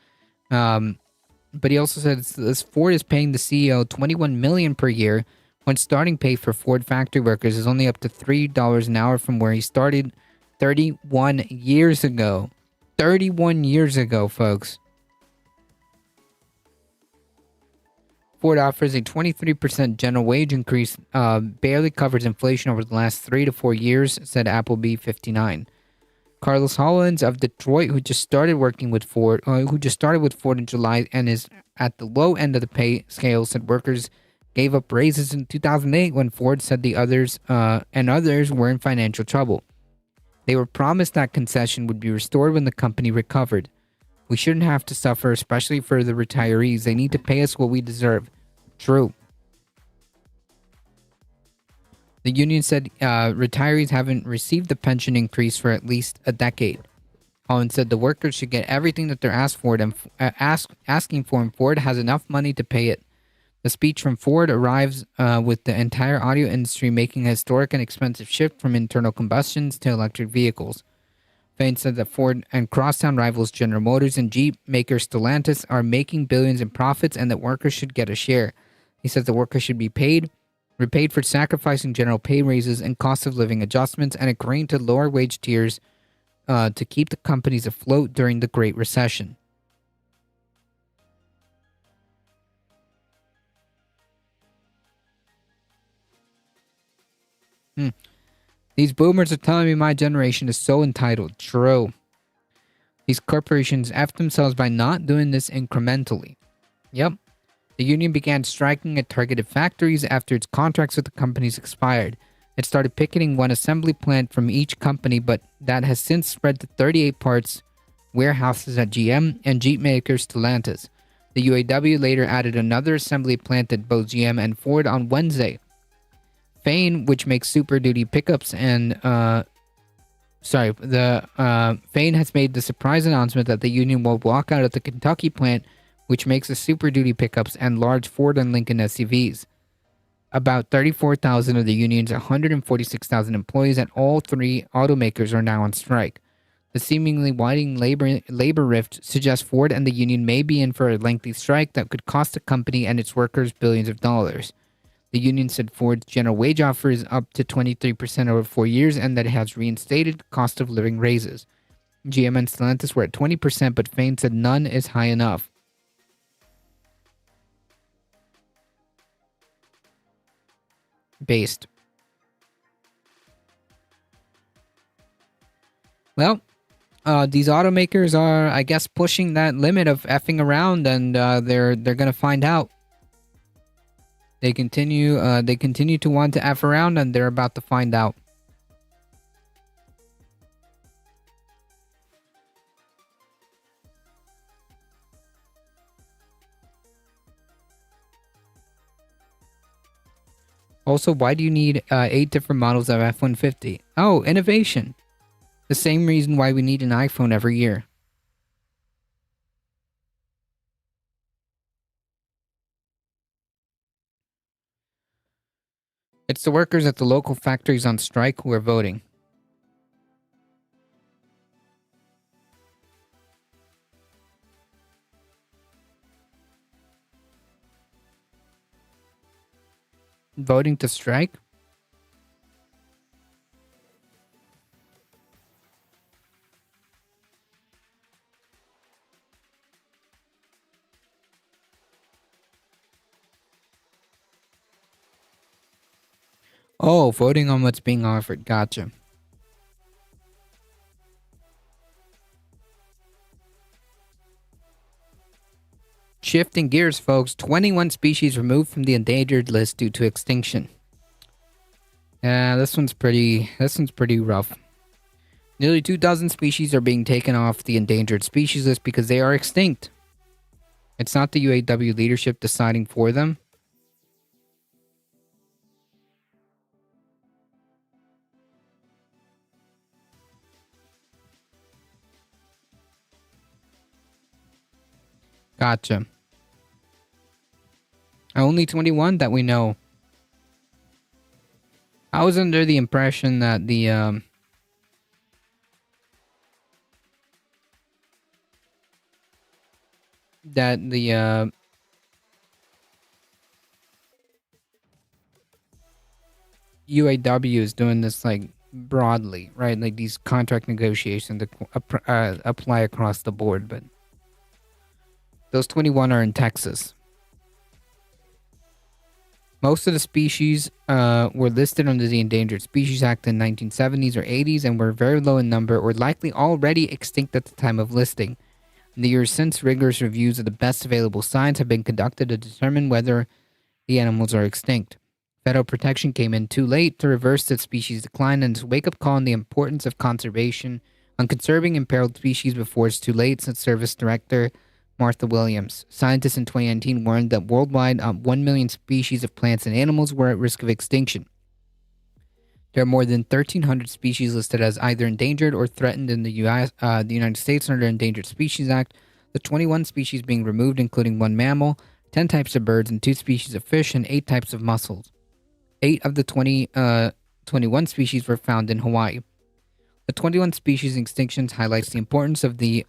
But he also said this Ford is paying the CEO $21 million per year when starting pay for Ford factory workers is only up to $3 an hour from where he started 31 years ago. 31 years ago, folks. Ford offers a 23% general wage increase, barely covers inflation over the last 3 to 4 years, said Appleby, 59. Carlos Hollins of Detroit, who just started with Ford in July and is at the low end of the pay scale, said workers gave up raises in 2008 when Ford said the others and others were in financial trouble. They were promised that concession would be restored when the company recovered. We shouldn't have to suffer, especially for the retirees. They need to pay us what we deserve. True. The union said retirees haven't received the pension increase for at least a decade. Holland said the workers should get everything that they're asking for, and Ford has enough money to pay it. The speech from Ford arrives with the entire audio industry making a historic and expensive shift from internal combustions to electric vehicles. Fain said that Ford and crosstown rivals General Motors and Jeep maker Stellantis are making billions in profits and that workers should get a share. He says the workers should be repaid for sacrificing general pay raises and cost of living adjustments and agreeing to lower wage tiers to keep the companies afloat during the Great Recession. These boomers are telling me my generation is so entitled. True. These corporations F themselves by not doing this incrementally. Yep. The union began striking at targeted factories after its contracts with the companies expired. It started picketing one assembly plant from each company, but that has since spread to 38 parts warehouses at GM and Jeep maker Stellantis. The UAW later added another assembly plant at both GM and Ford on Wednesday. Fain, which makes Super Duty pickups and Fain has made the surprise announcement that the union will walk out of the Kentucky plant, which makes the Super Duty pickups and large Ford and Lincoln SUVs. About 34,000 of the union's 146,000 employees at all three automakers are now on strike. The seemingly widening labor rift suggests Ford and the union may be in for a lengthy strike that could cost the company and its workers billions of dollars. The union said Ford's general wage offer is up to 23% over 4 years and that it has reinstated cost of living raises. GM and Stellantis were at 20%, but Fain said none is high enough. Based. Well, these automakers are, I guess, pushing that limit of effing around, and they're gonna find out. They continue to want to F around, and they're about to find out. Also, why do you need 8 different models of F-150? Oh, innovation. The same reason why we need an iPhone every year. It's the workers at the local factories on strike who are voting. Voting to strike? Oh, voting on what's being offered. Gotcha. Shifting gears, folks. 21 species removed from the endangered list due to extinction. Yeah, this one's pretty rough. Nearly 2,000 species are being taken off the endangered species list because they are extinct. It's not the UAW leadership deciding for them. Gotcha. Only 21 that we know. I was under the impression that the UAW is doing this like broadly, right? Like these contract negotiations apply across the board, but those 21 are in Texas. Most of the species were listed under the Endangered Species Act in the 1970s or 80s and were very low in number or likely already extinct at the time of listing. In the years since, rigorous reviews of the best available science have been conducted to determine whether the animals are extinct. Federal protection came in too late to reverse the species decline, and its wake-up call on the importance of conservation on conserving imperiled species before it's too late, said Service Director Martha Williams. Scientists in 2019 warned that worldwide 1 million species of plants and animals were at risk of extinction. There are more than 1,300 species listed as either endangered or threatened in the United States under the Endangered Species Act, the 21 species being removed, including 1 mammal, 10 types of birds, and 2 species of fish, and 8 types of mussels. 8 of the 21 species were found in Hawaii. The 21 species extinctions highlights the importance of the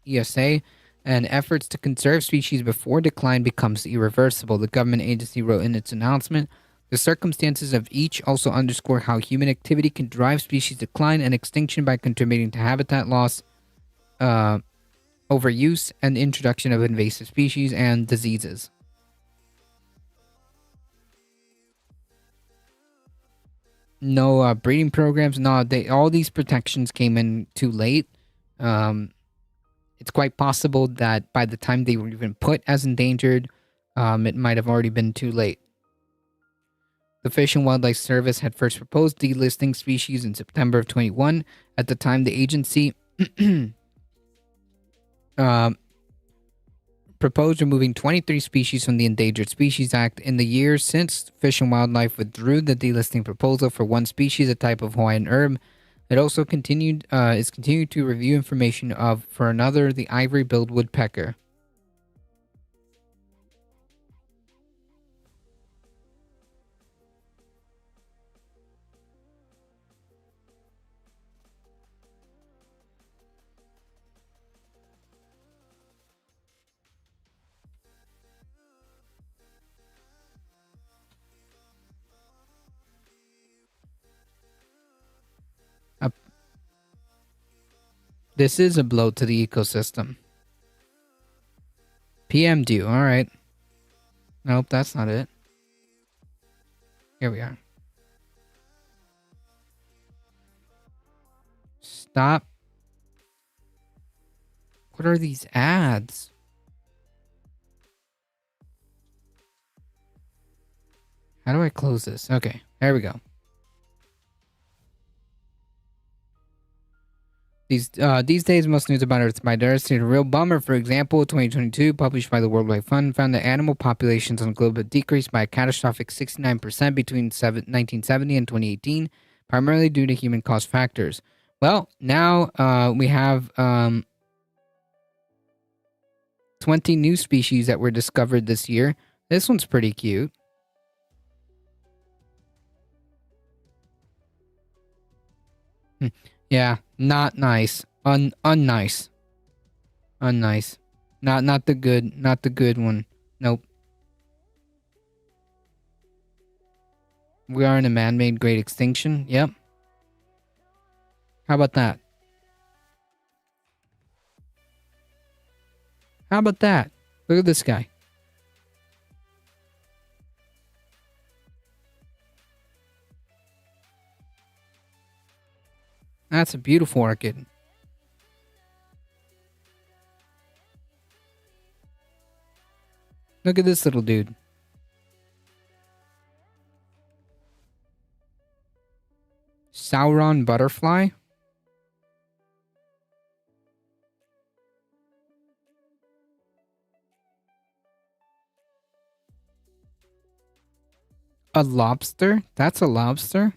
ESA and efforts to conserve species before decline becomes irreversible, the government agency wrote in its announcement. The circumstances of each also underscore how human activity can drive species decline and extinction by contributing to habitat loss, overuse, and introduction of invasive species and diseases. No breeding programs. No, all these protections came in too late. It's quite possible that by the time they were even put as endangered, it might have already been too late. The Fish and Wildlife Service had first proposed delisting species in September of 21. At the time, the agency proposed removing 23 species from the Endangered Species Act. In the years since, Fish and Wildlife withdrew the delisting proposal for 1 species, a type of Hawaiian herb. It also continued to review information for another, the ivory-billed woodpecker. This is a blow to the ecosystem. PM due. All right. Nope, that's not it. Here we are. Stop. What are these ads? How do I close this? Okay, there we go. These days, most news about Earth's biodiversity is a real bummer. For example, 2022, published by the World Wide Fund, found that animal populations on the globe have decreased by a catastrophic 69% between 1970 and 2018, primarily due to human-caused factors. Well, now we have 20 new species that were discovered this year. This one's pretty cute. Yeah, not nice. Unnice. Unnice. Not the good one. Nope. We are in a man-made great extinction. Yep. How about that? How about that? Look at this guy. That's a beautiful orchid. Look at this little dude. Sauron butterfly. A lobster? That's a lobster?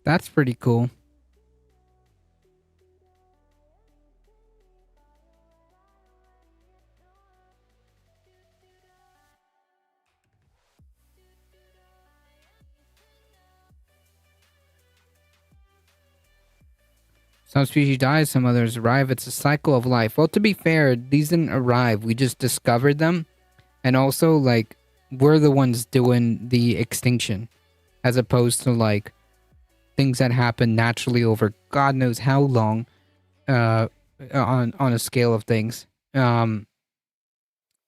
That's pretty cool. Some species die, some others arrive. It's a cycle of life. Well, to be fair, these didn't arrive. We just discovered them. And also, like, we're the ones doing the extinction. As opposed to, like, things that happen naturally over God knows how long on a scale of things.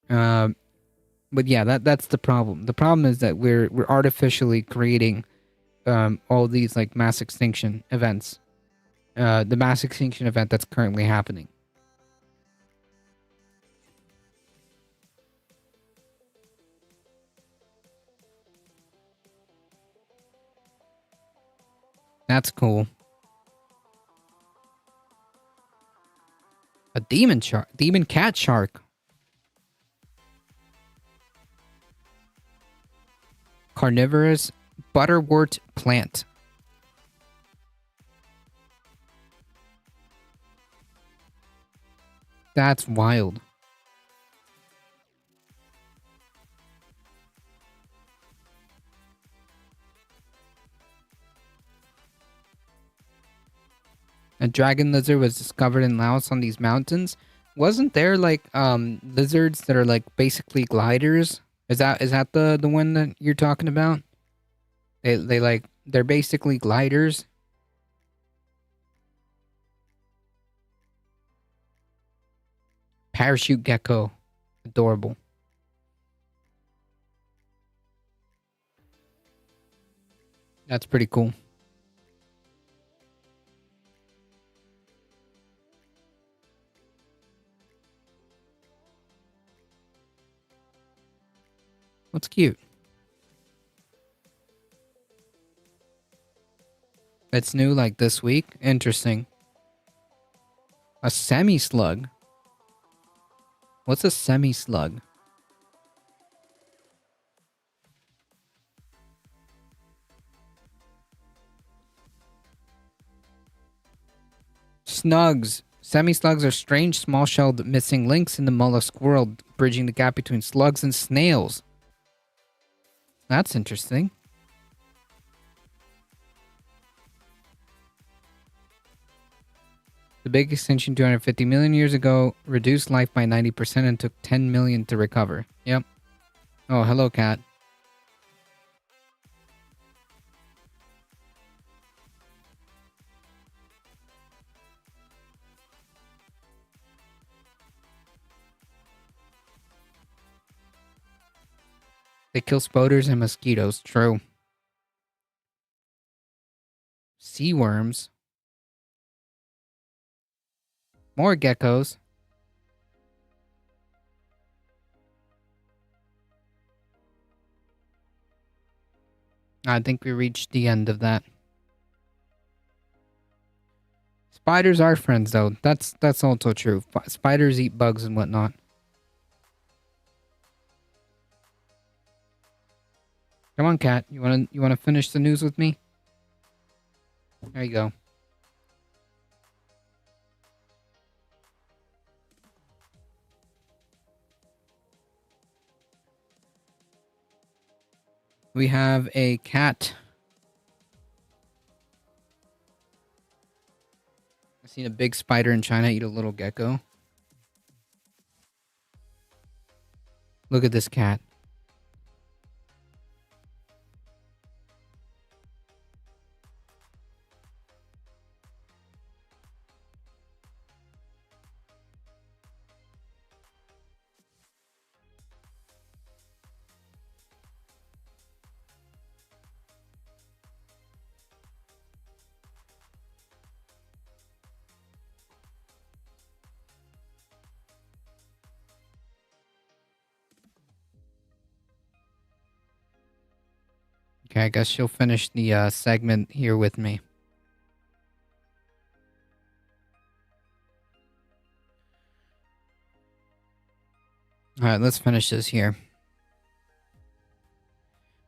But yeah, that's the problem. The problem is that we're artificially creating all these like mass extinction events. The mass extinction event that's currently happening. That's cool. A demon shark, demon cat shark. Carnivorous butterwort plant. That's wild. A dragon lizard was discovered in Laos on these mountains. Wasn't there like lizards that are like basically gliders? Is that the one that you're talking about? They're basically gliders. Parachute gecko. Adorable. That's pretty cool. What's cute? It's new like this week. Interesting. A semi-slug. What's a semi-slug? Snugs. Semi-slugs are strange, small-shelled, missing links in the mollusk world, bridging the gap between slugs and snails. That's interesting. The big extinction 250 million years ago reduced life by 90% and took 10 million to recover. Yep. Oh, hello, cat. They kill spiders and mosquitoes. True. Sea worms. More geckos. I think we reached the end of that. Spiders are friends, though. That's also true. Spiders eat bugs and whatnot. Come on, cat. You wanna finish the news with me? There you go. We have a cat. I've seen a big spider in China eat a little gecko. Look at this cat. Okay, I guess she'll finish the segment here with me. Alright, let's finish this here.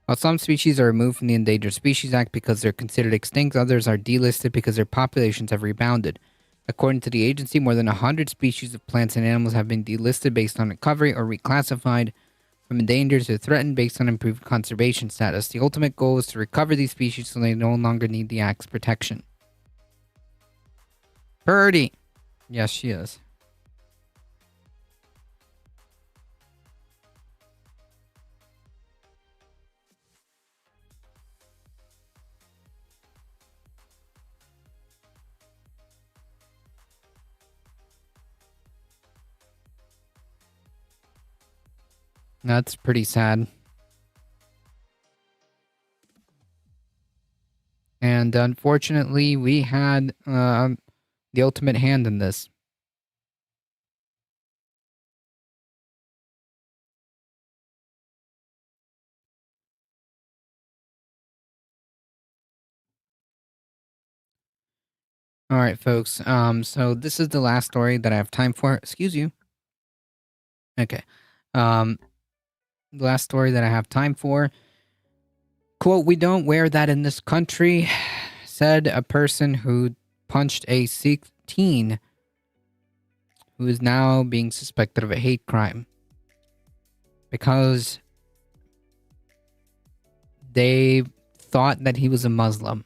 While some species are removed from the Endangered Species Act because they're considered extinct, others are delisted because their populations have rebounded. According to the agency, more than 100 species of plants and animals have been delisted based on recovery or reclassified from endangered to threatened based on improved conservation status. The ultimate goal is to recover these species so they no longer need the Act's protection. Birdie! Yes, she is. That's pretty sad. And unfortunately, we had the ultimate hand in this. All right, folks. So this is the last story that I have time for. Excuse you. Okay. The last story that I have time for. Quote, "We don't wear that in this country," said a person who punched a Sikh teen who is now being suspected of a hate crime because they thought that he was a Muslim.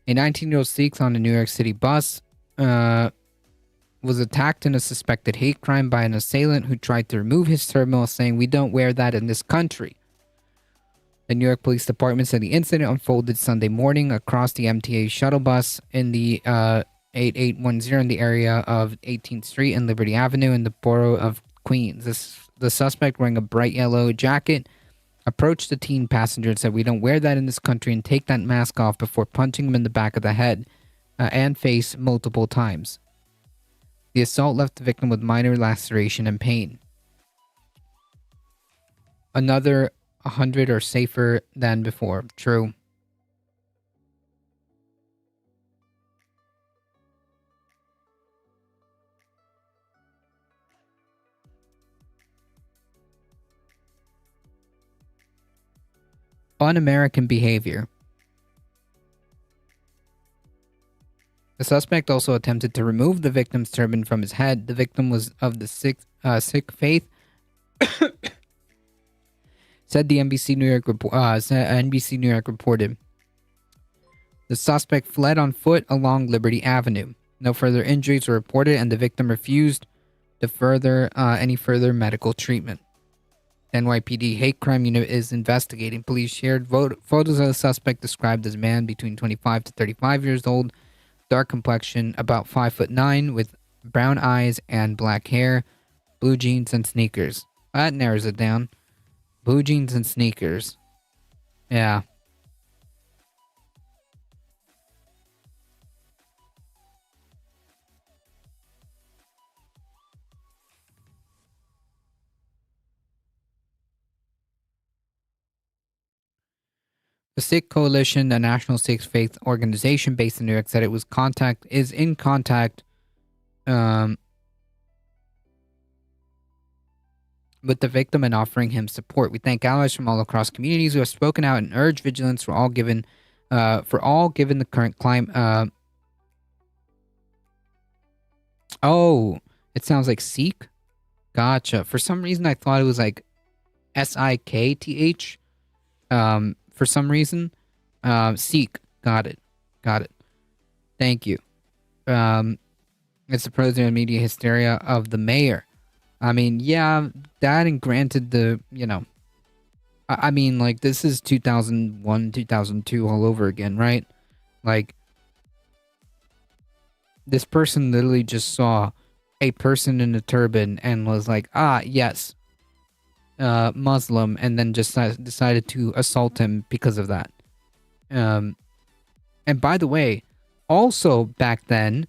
A 19-year-old Sikh on a New York City bus was attacked in a suspected hate crime by an assailant who tried to remove his turban while saying, "We don't wear that in this country." The New York Police Department said the incident unfolded Sunday morning across the MTA shuttle bus in the 8810 in the area of 18th Street and Liberty Avenue in the borough of Queens. The suspect, wearing a bright yellow jacket, approached the teen passenger and said, "We don't wear that in this country," and take that mask off before punching him in the back of the head and face multiple times. The assault left the victim with minor laceration and pain. Another 100 are safer than before. True. Un-American behavior. The suspect also attempted to remove the victim's turban from his head. The victim was of the Sikh faith, said the NBC New York reported. The suspect fled on foot along Liberty Avenue. No further injuries were reported, and the victim refused to any further medical treatment. NYPD Hate Crime Unit is investigating. Police shared photos of the suspect, described as a man between 25 to 35 years old, dark complexion, about 5'9", with brown eyes and black hair, blue jeans and sneakers. That narrows it down. Blue jeans and sneakers. Yeah. The Sikh Coalition, a national Sikh faith organization based in New York, said it is in contact with the victim and offering him support. We thank allies from all across communities who have spoken out and urge vigilance for all given the current climate. Oh, it sounds like Sikh. Gotcha. For some reason, I thought it was like Sikth. For some reason, Sikh. Got it. Thank you. It's the president of media hysteria of the mayor. I mean, yeah, that, and granted I mean, like, this is 2001, 2002 all over again, right? Like, this person literally just saw a person in a turban and was like, yes, Muslim, and then just decided to assault him because of that. And by the way, also back then,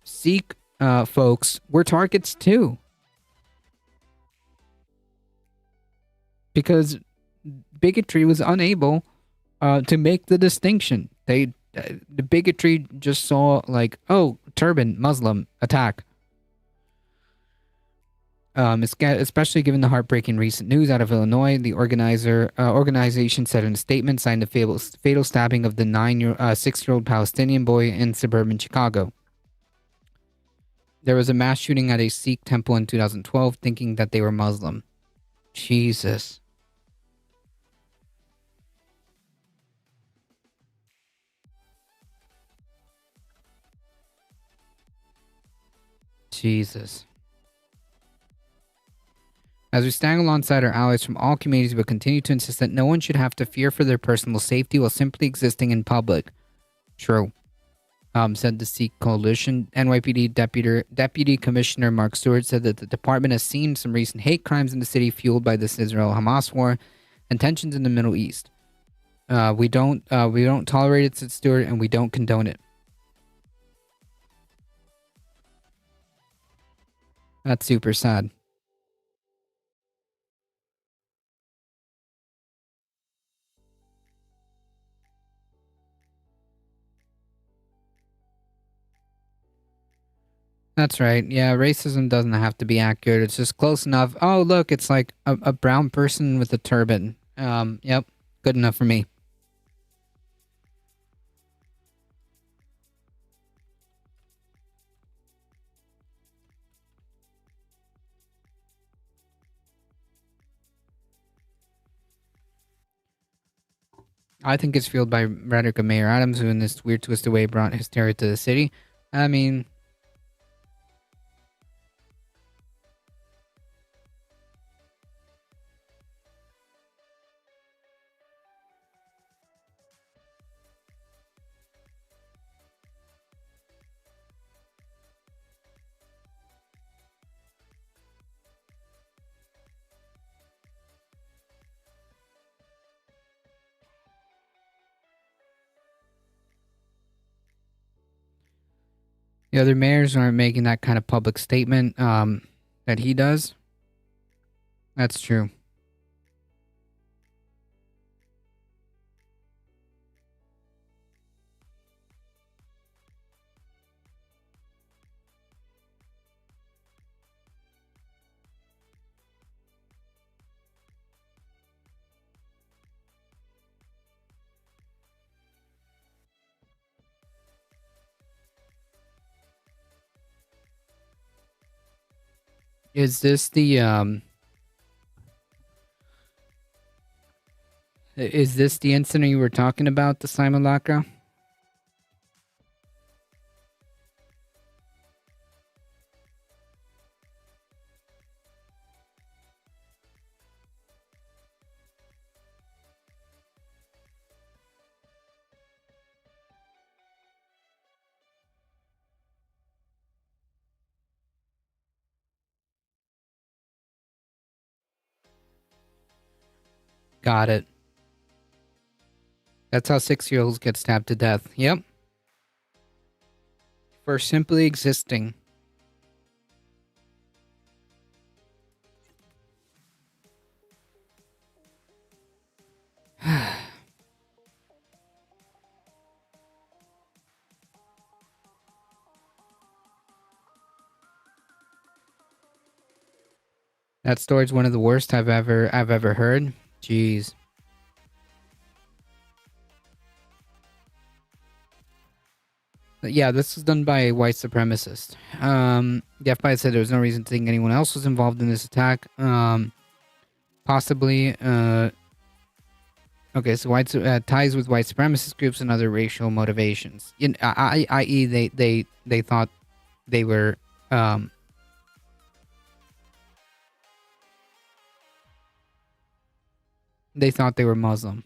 Sikh folks were targets too, because bigotry was unable to make the distinction. The bigotry just saw like, oh, turban, Muslim, attack. Especially given the heartbreaking recent news out of Illinois, the organization said in a statement, signed the fatal stabbing of the 6-year-old Palestinian boy in suburban Chicago. There was a mass shooting at a Sikh temple in 2012, thinking that they were Muslim. Jesus. Jesus. As we stand alongside our allies from all communities, we continue to insist that no one should have to fear for their personal safety while simply existing in public. True. said the Sikh coalition. NYPD Deputy Commissioner Mark Stewart said that the department has seen some recent hate crimes in the city fueled by this Israel-Hamas war and tensions in the Middle East. We don't tolerate it, said Stewart, and we don't condone it. That's super sad. That's right. Yeah, racism doesn't have to be accurate. It's just close enough. Oh, look, it's like a brown person with a turban. Yep, good enough for me. I think it's fueled by rhetoric of Mayor Adams, who in this weird twisted way brought hysteria to the city. I mean... The other mayors aren't making that kind of public statement that he does. That's true. Is this the incident you were talking about, the simulacra? Got it. That's how 6-year-olds get stabbed to death. Yep. For simply existing. That story's one of the worst I've ever heard. Jeez. But yeah, this was done by a white supremacist. The FBI said there was no reason to think anyone else was involved in this attack. Possibly. Okay, so ties with white supremacist groups and other racial motivations. I.e., they thought they were. They thought they were Muslim.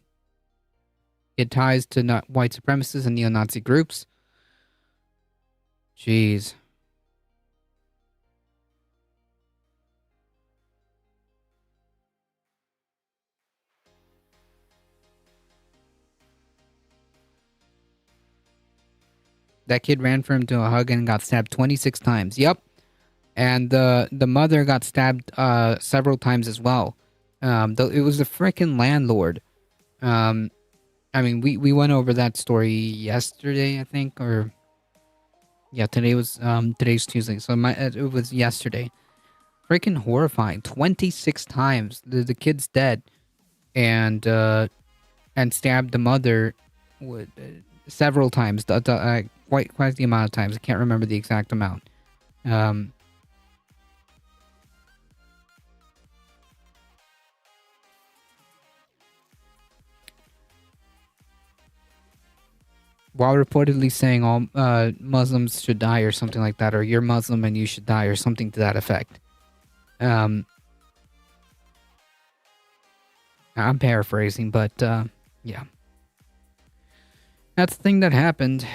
It ties to white supremacists and neo-Nazi groups. Jeez. That kid ran for him to a hug and got stabbed 26 times. Yep. And the mother got stabbed several times as well. It was the frickin' landlord. I mean, we went over that story yesterday, I think, or yeah, today's Tuesday, so it was yesterday. Freaking horrifying! 26 times the kid's dead, and stabbed the mother several times. Quite the amount of times. I can't remember the exact amount. While reportedly saying all Muslims should die or something like that, or you're Muslim and you should die or something to that effect. I'm paraphrasing, but yeah. That's the thing that happened.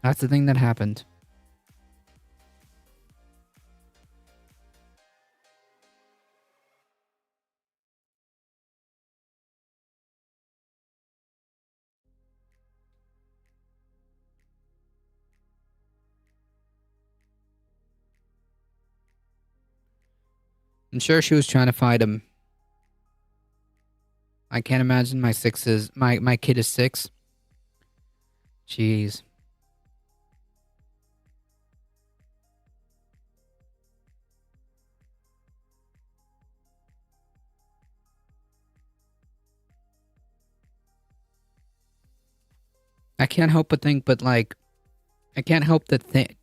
That's the thing that happened. I'm sure she was trying to fight him. I can't imagine my kid is 6. Jeez. I can't help but think, I can't help but think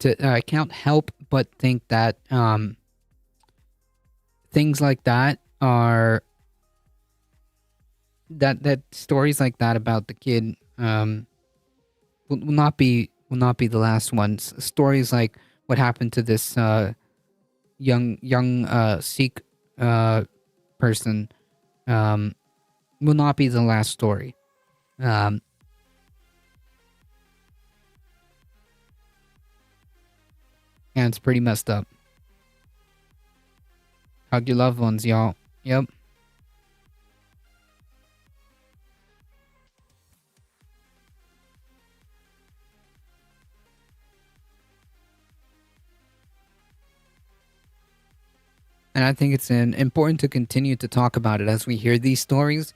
that things like that are that stories like that about the kid will not be the last ones. Stories like what happened to this young Sikh person will not be the last story. And it's pretty messed up. Hug your loved ones, y'all. Yep. And I think it's important to continue to talk about it as we hear these stories.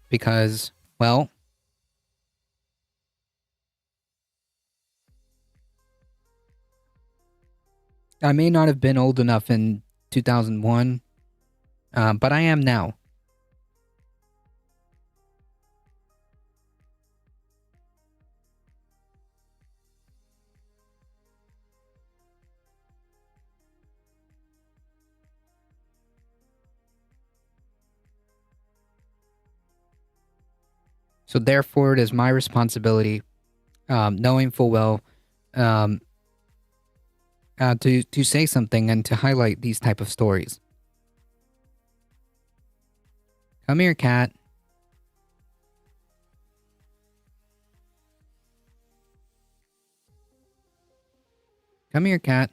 Because, well, I may not have been old enough in 2001, but I am now. So therefore, it is my responsibility, knowing full well, to say something and to highlight these type of stories. Come here, cat. Come here, cat.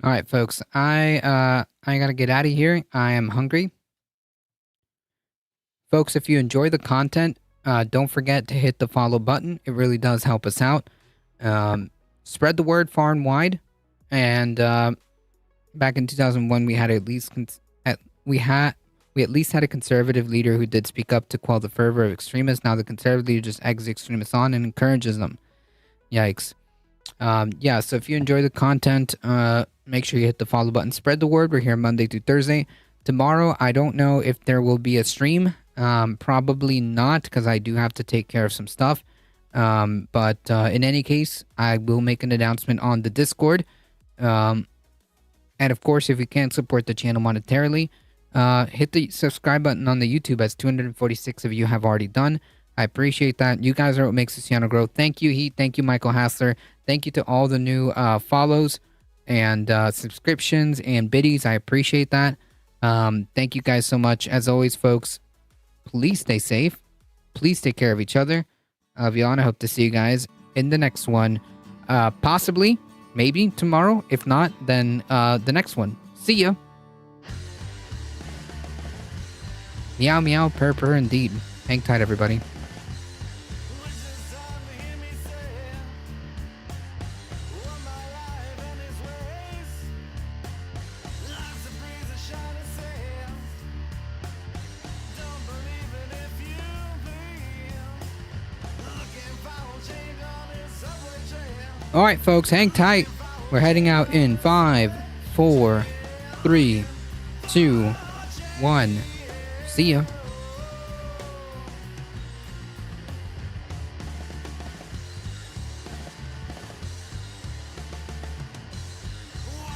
All right, folks. I gotta get out of here. I am hungry. Folks, if you enjoy the content, don't forget to hit the follow button. It really does help us out. Spread the word far and wide. And back in 2001, we had at least had a conservative leader who did speak up to quell the fervor of extremists. Now the conservative leader just eggs extremists on and encourages them. Yikes. Yeah, so if you enjoy the content, make sure you hit the follow button. Spread the word. We're here Monday through Thursday. Tomorrow, I don't know if there will be a stream. Probably not, because I do have to take care of some stuff. But in any case, I will make an announcement on the Discord. And of course, if you can't support the channel monetarily, hit the subscribe button on the YouTube, as 246 of you have already done. I appreciate that. You guys are what makes this channel grow. Thank you, Heat. Thank you, Michael Hassler. Thank you to all the new follows and subscriptions and biddies. I appreciate that. Thank you guys so much. As always, folks, please stay safe. Please take care of each other. I love you all, and I hope to see you guys in the next one. Possibly, maybe tomorrow. If not, then the next one. See ya. Meow, meow, purr, purr, indeed. Hang tight, everybody. All right, folks, hang tight. We're heading out in 5, 4, 3, 2, 1. See ya.